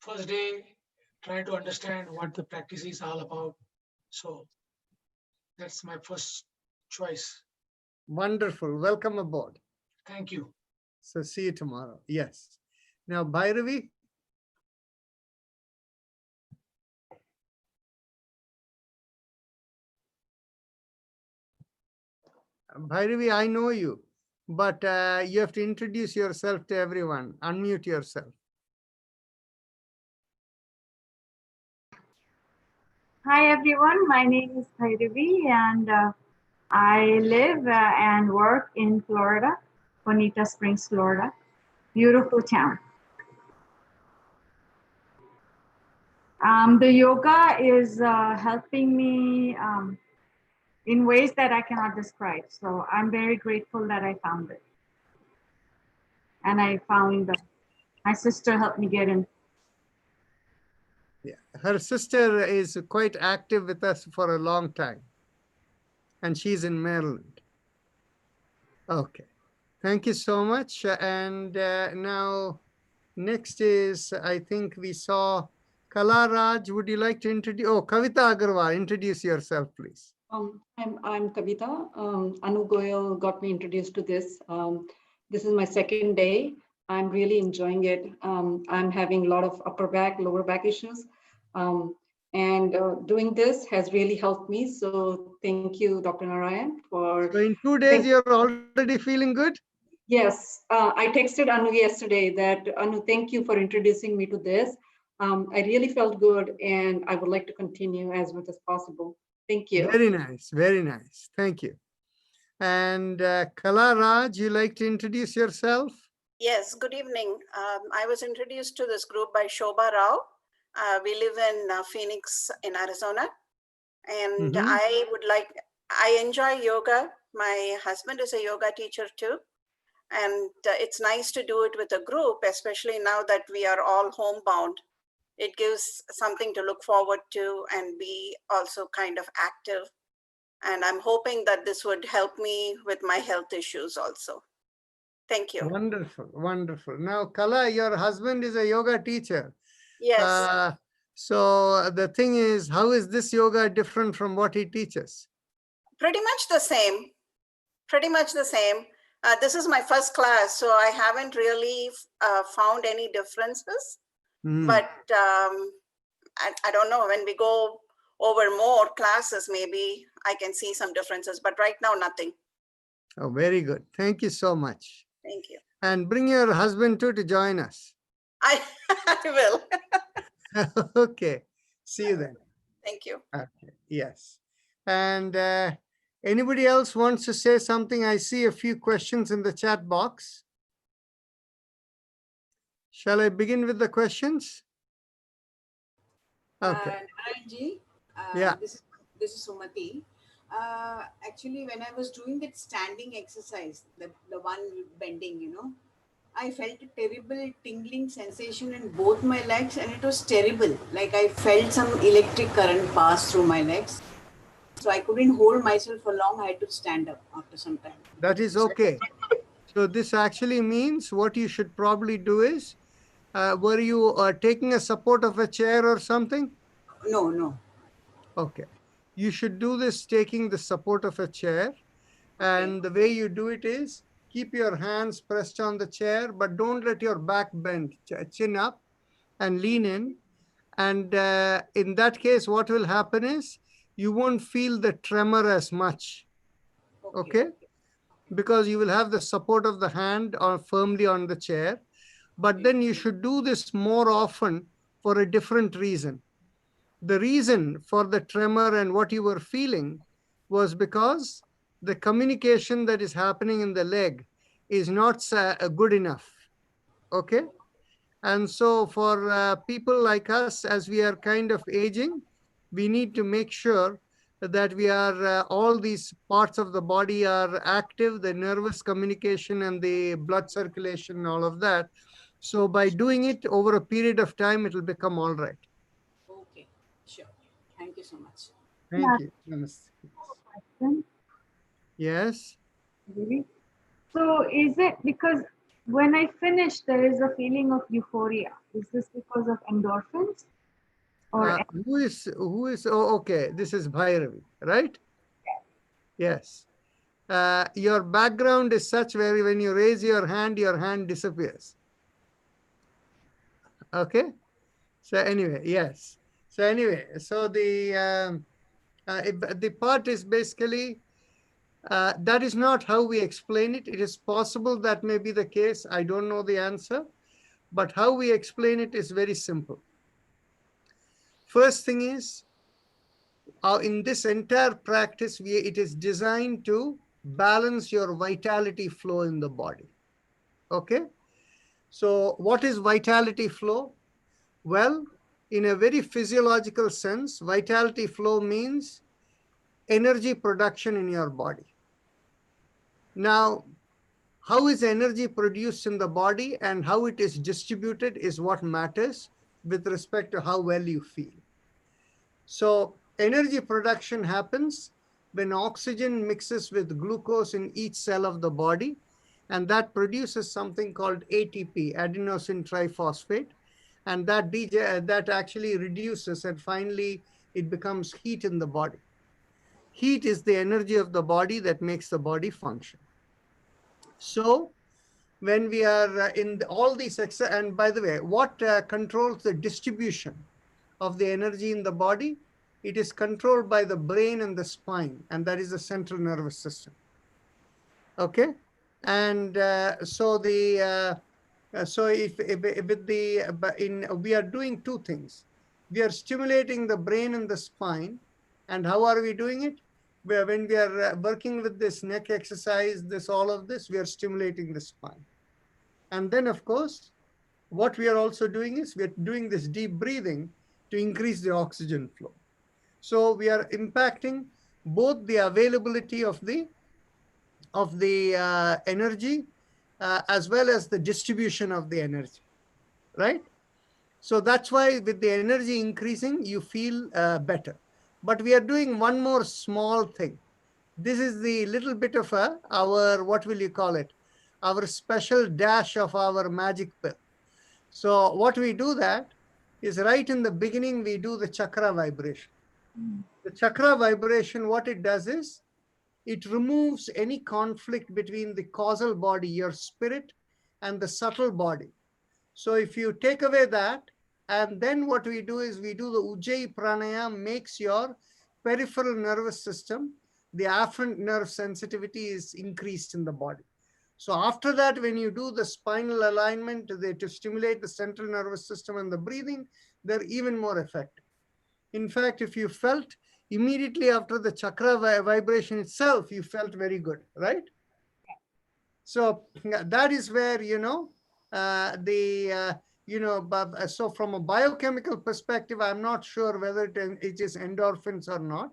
First day, trying to understand what the practice is all about. So that's my first choice. Wonderful. Welcome aboard. Thank you. So see you tomorrow. Yes. Now, Bhairavi. Bhairavi, I know you, but you have to introduce yourself to everyone. Unmute yourself. Hi everyone, my name is Bhairavi and I live and work in Florida, Bonita Springs, Florida. Beautiful town. The yoga is helping me in ways that I cannot describe. So I'm very grateful that I found it. And I found my sister helped me get in. Yeah, her sister is quite active with us for a long time, and she's in Maryland. Okay, thank you so much. And now, next is, I think we saw Kala Raj. Would you like to introduce? Oh, Kavita Agarwal, introduce yourself, please. I'm Kavita. Anu Goyal got me introduced to this. This is my second day. I'm really enjoying it. I'm having a lot of upper back, lower back issues. And doing this has really helped me. So thank you, Dr. Narayan, for. So in 2 days, you're already feeling good? Yes, I texted Anu yesterday that, Anu, thank you for introducing me to this. I really felt good and I would like to continue as much as possible. Thank you. Very nice, very nice. Thank you. And Kala Raj, you like to introduce yourself? Yes, good evening. I was introduced to this group by Shobha Rao. We live in Phoenix in Arizona. And I enjoy yoga. My husband is a yoga teacher too. And it's nice to do it with a group, especially now that we are all homebound. It gives something to look forward to and be also kind of active. And I'm hoping that this would help me with my health issues also. Thank you. Wonderful, wonderful. Now, Kala, your husband is a yoga teacher. Yes. So the thing is, how is this yoga different from what he teaches? Pretty much the same. Pretty much the same. This is my first class, so I haven't really found any differences. But I don't know, when we go over more classes, maybe I can see some differences, but right now, nothing. Oh, very good. Thank you so much. Thank you. And bring your husband too to join us. I will. Okay. See you then. Thank you. Okay. Yes. And anybody else wants to say something? I see a few questions in the chat box. Shall I begin with the questions? Okay. Narayanji, Yeah. This is Sumati. Actually, when I was doing that standing exercise, the one with bending, I felt a terrible tingling sensation in both my legs, and it was terrible. Like I felt some electric current pass through my legs. So I couldn't hold myself for long. I had to stand up after some time. That is okay. So this actually means what you should probably do is, were you taking a support of a chair or something? No. Okay. You should do this taking the support of a chair. And the way you do it is, keep your hands pressed on the chair, but don't let your back bend, chin up and lean in. And in that case, what will happen is you won't feel the tremor as much. Okay? Because you will have the support of the hand firmly on the chair. But then you should do this more often for a different reason. The reason for the tremor and what you were feeling was because the communication that is happening in the leg is not good enough. Okay? And so for people like us, as we are kind of aging, we need to make sure that we are, all these parts of the body are active, the nervous communication and the blood circulation, all of that. So by doing it over a period of time, it will become all right. Okay, sure. Thank you so much. Thank you. Namaste. Yes. So is it because when I finish, there is a feeling of euphoria? Is this because of endorphins? Or who is, oh, okay, this is Bhairavi, right? Yes. Your background is such where when you raise your hand disappears. Okay. So anyway, yes. So anyway, so the part is basically, that is not how we explain it. It is possible that may be the case. I don't know the answer, but how we explain it is very simple. First thing is, in this entire practice, it is designed to balance your vitality flow in the body. Okay? So what is vitality flow? Well, in a very physiological sense, vitality flow means energy production in your body. Now, how is energy produced in the body and how it is distributed is what matters with respect to how well you feel. So energy production happens when oxygen mixes with glucose in each cell of the body, and that produces something called ATP, adenosine triphosphate, and that actually reduces, and finally it becomes heat in the body. Heat is the energy of the body that makes the body function. So when we are all these exercises. And by the way, what controls the distribution of the energy in the body? It is controlled by the brain and the spine, and that is the central nervous system. Okay, and so the so if with the we are doing two things. We are stimulating the brain and the spine, and how are we doing it? When we are working with this neck exercise, all of this, we are stimulating the spine. And then, of course, what we are also doing is we are doing this deep breathing to increase the oxygen flow. So we are impacting both the availability of the energy as well as the distribution of the energy, right? So that's why with the energy increasing, you feel better. But we are doing one more small thing. This is the little bit of our, what will you call it? Our special dash of our magic pill. So what we do that is right in the beginning, we do the chakra vibration. The chakra vibration, what it does is, it removes any conflict between the causal body, your spirit, and the subtle body. So if you take away that, and then what we do is we do the Ujjayi Pranayama, makes your peripheral nervous system, the afferent nerve sensitivity is increased in the body. So after that, when you do the spinal alignment to stimulate the central nervous system and the breathing, they're even more effective. In fact, if you felt immediately after the chakra vibration itself, you felt very good, right? So that is where, so from a biochemical perspective, I'm not sure whether it is endorphins or not.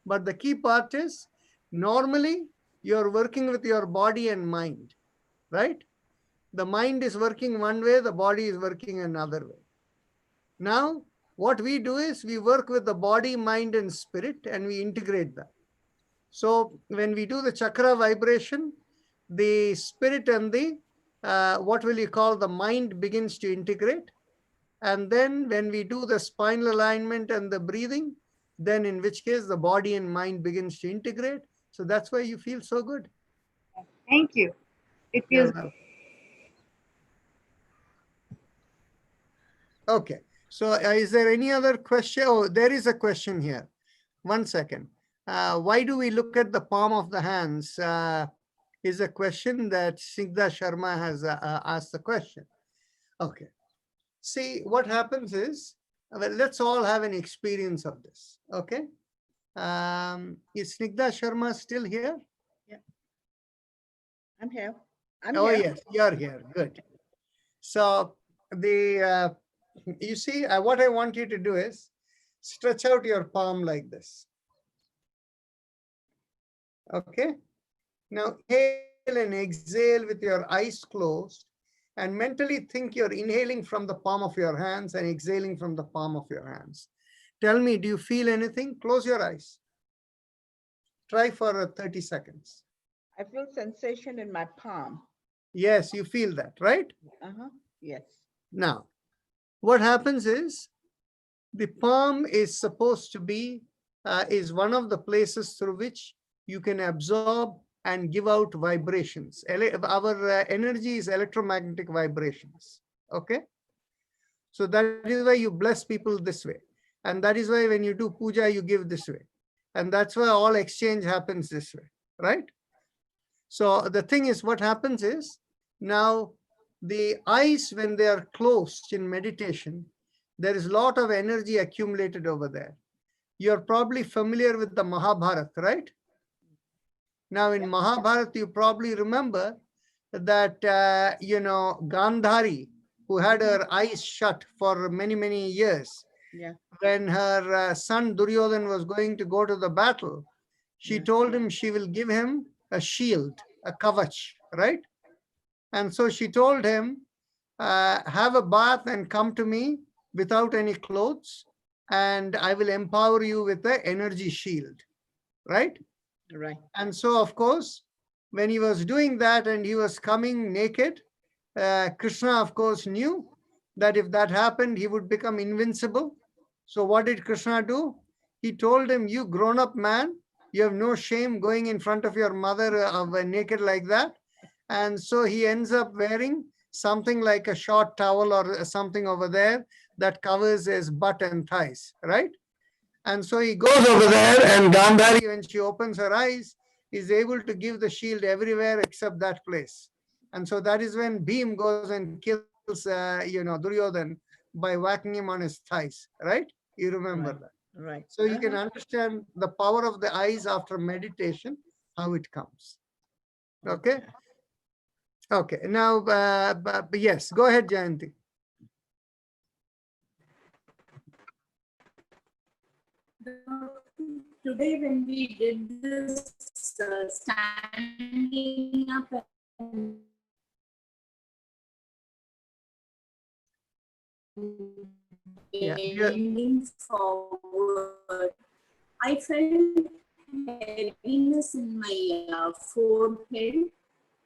But the key part is, normally you're working with your body and mind, right? The mind is working one way, the body is working another way. Now, what we do is we work with the body, mind, and spirit, and we integrate that. So when we do the chakra vibration, the spirit and the, the mind begins to integrate. And then when we do the spinal alignment and the breathing, then in which case the body and mind begins to integrate. So that's why you feel so good. Thank you. It feels good. Okay. So is there any other question? Oh, there is a question here. 1 second. Why do we look at the palm of the hands? Is a question that Snigdha Sharma has asked the question. Okay. See, what happens is, well, let's all have an experience of this. Okay. Is Snigdha Sharma still here? Yeah. I'm here. Yes, you're here. Good. So you see, what I want you to do is stretch out your palm like this. Okay. Now inhale and exhale with your eyes closed, and mentally think you're inhaling from the palm of your hands and exhaling from the palm of your hands. Tell me, do you feel anything? Close your eyes. Try for 30 seconds. I feel sensation in my palm. Yes, you feel that, right? Yes. Now, what happens is, the palm is supposed to be, is one of the places through which you can absorb and give out vibrations. Our energy is electromagnetic vibrations. Okay. So that is why you bless people this way. And that is why when you do puja, you give this way. And that's why all exchange happens this way, right? So the thing is, what happens is, now the eyes, when they are closed in meditation, there is a lot of energy accumulated over there. You're probably familiar with the Mahabharata, right? Now in Mahabharata, you probably remember that, Gandhari, who had her eyes shut for many, many years, when her son Duryodhana was going to go to the battle, she told him she will give him a shield, a kavach, right? And so she told him, have a bath and come to me without any clothes, and I will empower you with the energy shield, right? Right. And so, of course, when he was doing that and he was coming naked, Krishna, of course, knew that if that happened, he would become invincible. So what did Krishna do? He told him, you grown-up man, you have no shame going in front of your mother naked like that. And so he ends up wearing something like a short towel or something over there that covers his butt and thighs, right? And so he goes over there, and Gandhari, when she opens her eyes, is able to give the shield everywhere except that place. And so that is when Bhim goes and kills, Duryodhan by whacking him on his thighs, right? You remember Right. that. Right. So you can understand the power of the eyes after meditation, how it comes. Okay? Okay, now, yes, go ahead, Jayanti. Today, when we did this standing up and bending forward, I felt heaviness in my forehead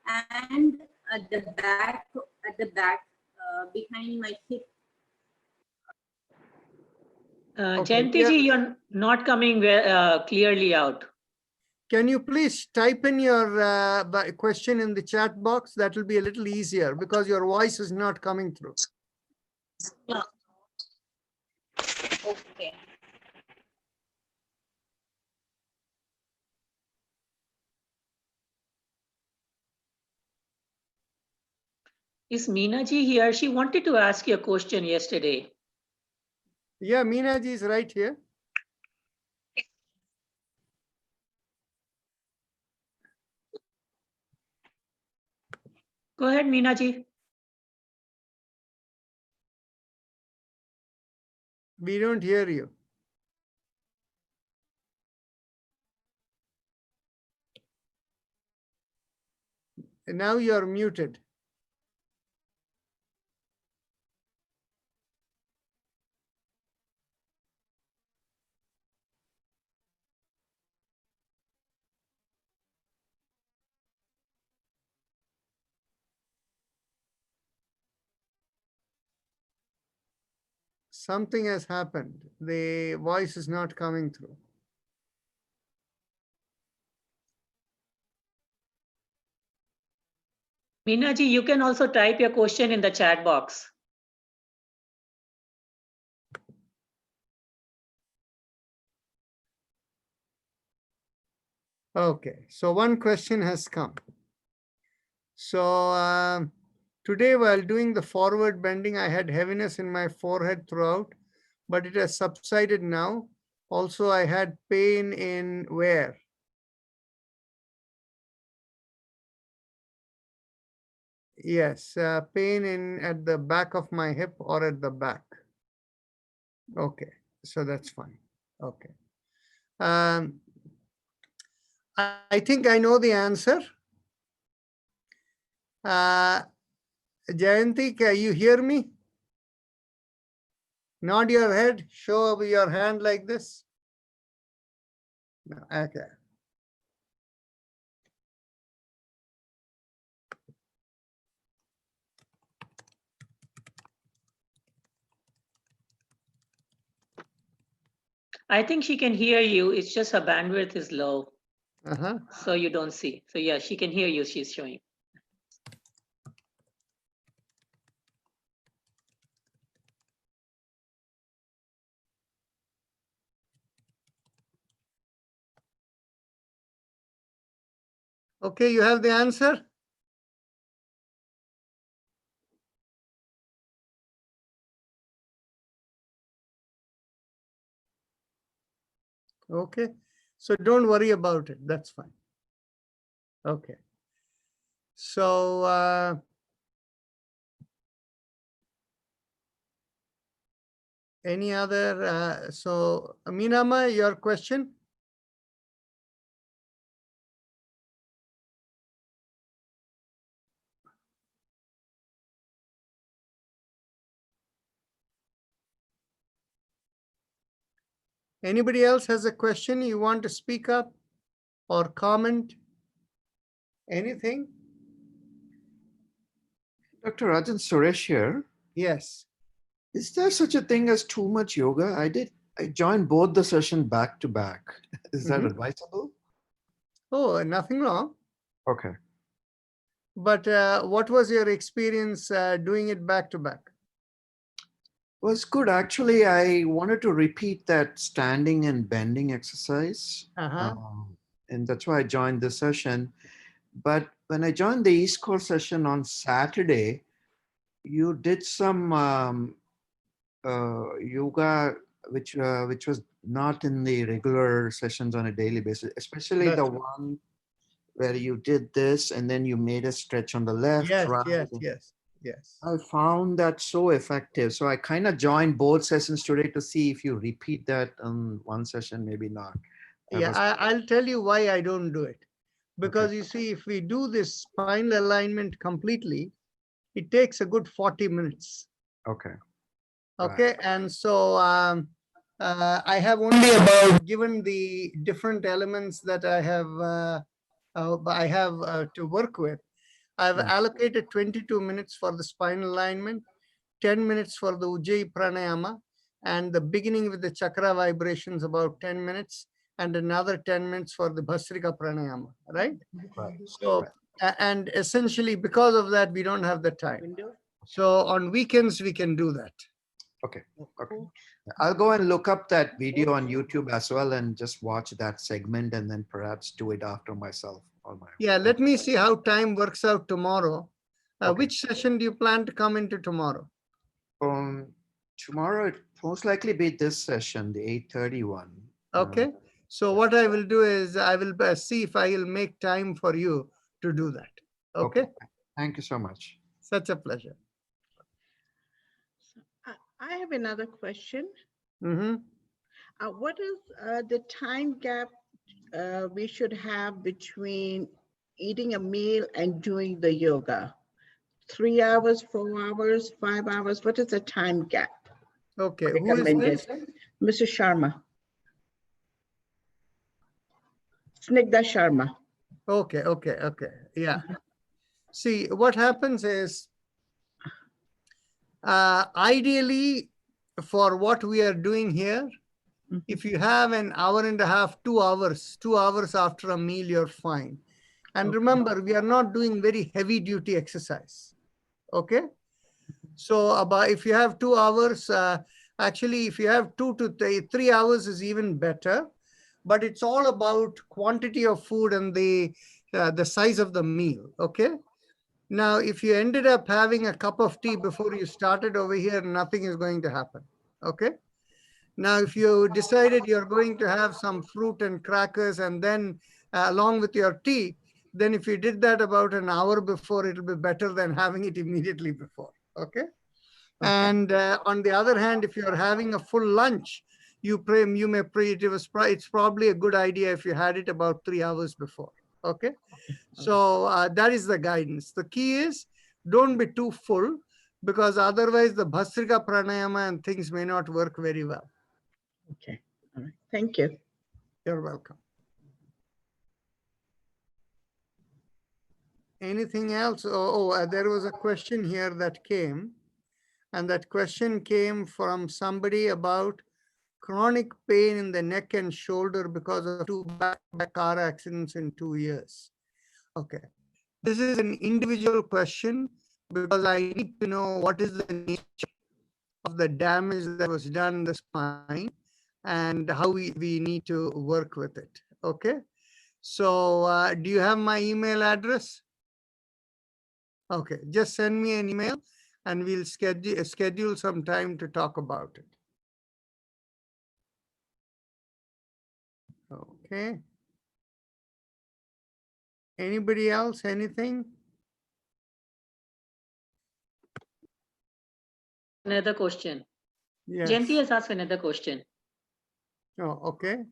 and at the back, behind my hip. Jayanti ji, you're not coming clearly out. Can you please type in your question in the chat box? That will be a little easier because your voice is not coming through. Yeah. Okay. Is Meena ji here? She wanted to ask you a question yesterday. Yeah, Meena ji is right here. Go ahead, Meena ji. We don't hear you. Now you're muted. Something has happened. The voice is not coming through. Meena ji, you can also type your question in the chat box. Okay, so one question has come. So today while doing the forward bending, I had heaviness in my forehead throughout, but it has subsided now. Also, I had pain in where? Yes, pain at the back of my hip or at the back. Okay, so that's fine. Okay. I think I know the answer. Jayanti, can you hear me? Nod your head, show your hand like this. No, okay. I think she can hear you. It's just her bandwidth is low. Uh-huh. So you don't see. So yeah, she can hear you. She's showing. Okay, you have the answer? Okay, so don't worry about it. That's fine. Okay. So any other? So Meenama, your question? Anybody else has a question you want to speak up or comment? Anything? Dr. Rajan, Suresh here. Yes. Is there such a thing as too much yoga? I joined both the session back to back. Is that advisable? Oh, nothing wrong. Okay. But what was your experience doing it back to back? Was good. Actually, I wanted to repeat that standing and bending exercise. And that's why I joined the session. But when I joined the East Coast session on Saturday, you did some yoga, which was not in the regular sessions on a daily basis, especially the one where you did this and then you made a stretch on the left, right. Yes. I found that so effective. So I kind of joined both sessions today to see if you repeat that on one session, maybe not. I'll tell you why I don't do it. Because you see, if we do this spinal alignment completely, it takes a good 40 minutes. Okay. Okay. And so I have only about given the different elements that I have to work with. I've allocated 22 minutes for the spinal alignment, 10 minutes for the Ujjayi Pranayama, and the beginning with the chakra vibrations about 10 minutes, and another 10 minutes for the Bhastrika Pranayama, right? So, and essentially because of that, we don't have the time. So on weekends, we can do that. Okay. I'll go and look up that video on YouTube as well and just watch that segment and then perhaps do it after myself. Yeah, let me see how time works out tomorrow. Which session do you plan to come into tomorrow? Tomorrow, it most likely be this session, the 8:30 one. Okay. So what I will do is I will see if I will make time for you to do that. Okay. Thank you so much. Such a pleasure. I have another question. Mm-hmm. What is the time gap we should have between eating a meal and doing the yoga? 3 hours, 4 hours, 5 hours? What is the time gap? Okay, who is this? Mr. Sharma. Snigdha Sharma. Okay. Yeah. See, what happens is, ideally, for what we are doing here, if you have an hour and a half, 2 hours, 2 hours after a meal, you're fine. And remember, we are not doing very heavy duty exercise. Okay. So if you have 2 hours, actually, if you have 2 to 3 hours is even better, but it's all about quantity of food and the size of the meal. Okay. Now, if you ended up having a cup of tea before you started over here, nothing is going to happen. Okay. Now, if you decided you're going to have some fruit and crackers and then along with your tea, then if you did that about an hour before, it'll be better than having it immediately before. Okay. And on the other hand, if you're having a full lunch, it's probably a good idea if you had it about 3 hours before. Okay. So that is the guidance. The key is don't be too full, because otherwise the Bhastrika Pranayama and things may not work very well. Okay. All right. Thank you. You're welcome. Anything else? There was a question here that came, and that question came from somebody about chronic pain in the neck and shoulder because of 2 back car accidents in 2 years. Okay. This is an individual question because I need to know what is the nature of the damage that was done in the spine and how we need to work with it. Okay. So do you have my email address? Okay. Just send me an email and we'll schedule some time to talk about it. Okay. Anybody else? Anything? Another question. Yes. Jayanti has asked another question. Oh, okay.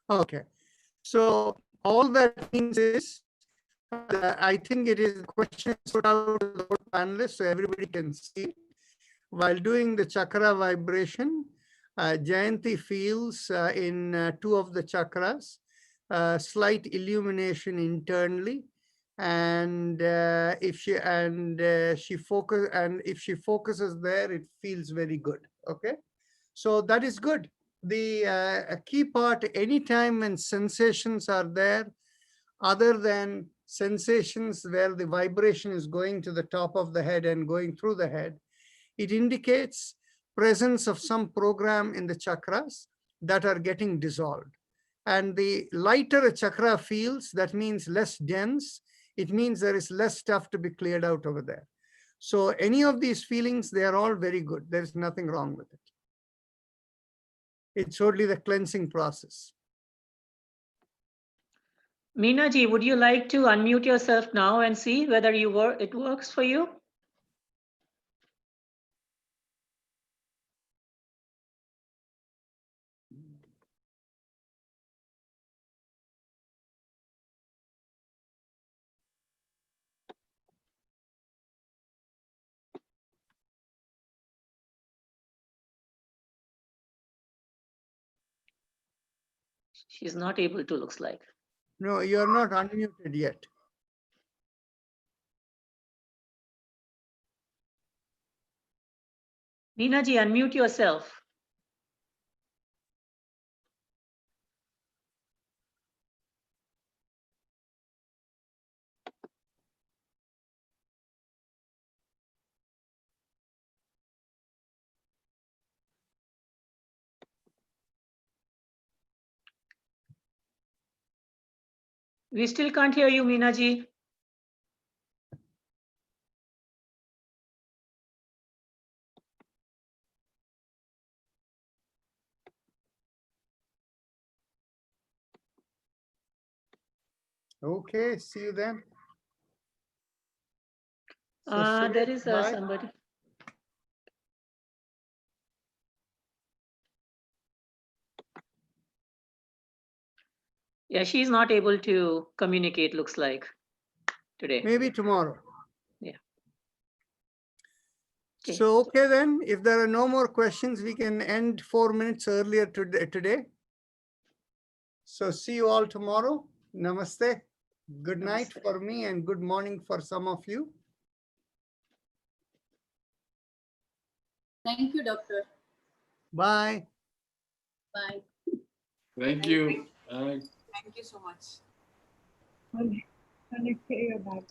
Okay. So all that means is, I think it is a question put out to the panelists so everybody can see it. While doing the chakra vibration, Jayanti feels in 2 of the chakras, slight illumination internally And if she focuses there, it feels very good. Okay, so that is good. The key part, anytime when sensations are there, other than sensations where the vibration is going to the top of the head and going through the head, it indicates presence of some program in the chakras that are getting dissolved. And the lighter a chakra feels, that means less dense. It means there is less stuff to be cleared out over there. So any of these feelings, they are all very good. There's nothing wrong with it. It's only the cleansing process. Meena ji, would you like to unmute yourself now and see whether it works for you? She's not able to, looks like. No, you're not unmuted yet. Meena ji, unmute yourself. We still can't hear you, Meena ji. Okay, see you then. So There is bye. somebody. Yeah, she's not able to communicate, looks like, today. Maybe tomorrow. Yeah. Okay. So, okay then, if there are no more questions, we can end 4 minutes earlier today. So see you all tomorrow. Namaste. Good night for me and good morning for some of you. Thank you, doctor. Bye. Bye. Thank you. Bye. Thank you so much. Okay, your bag.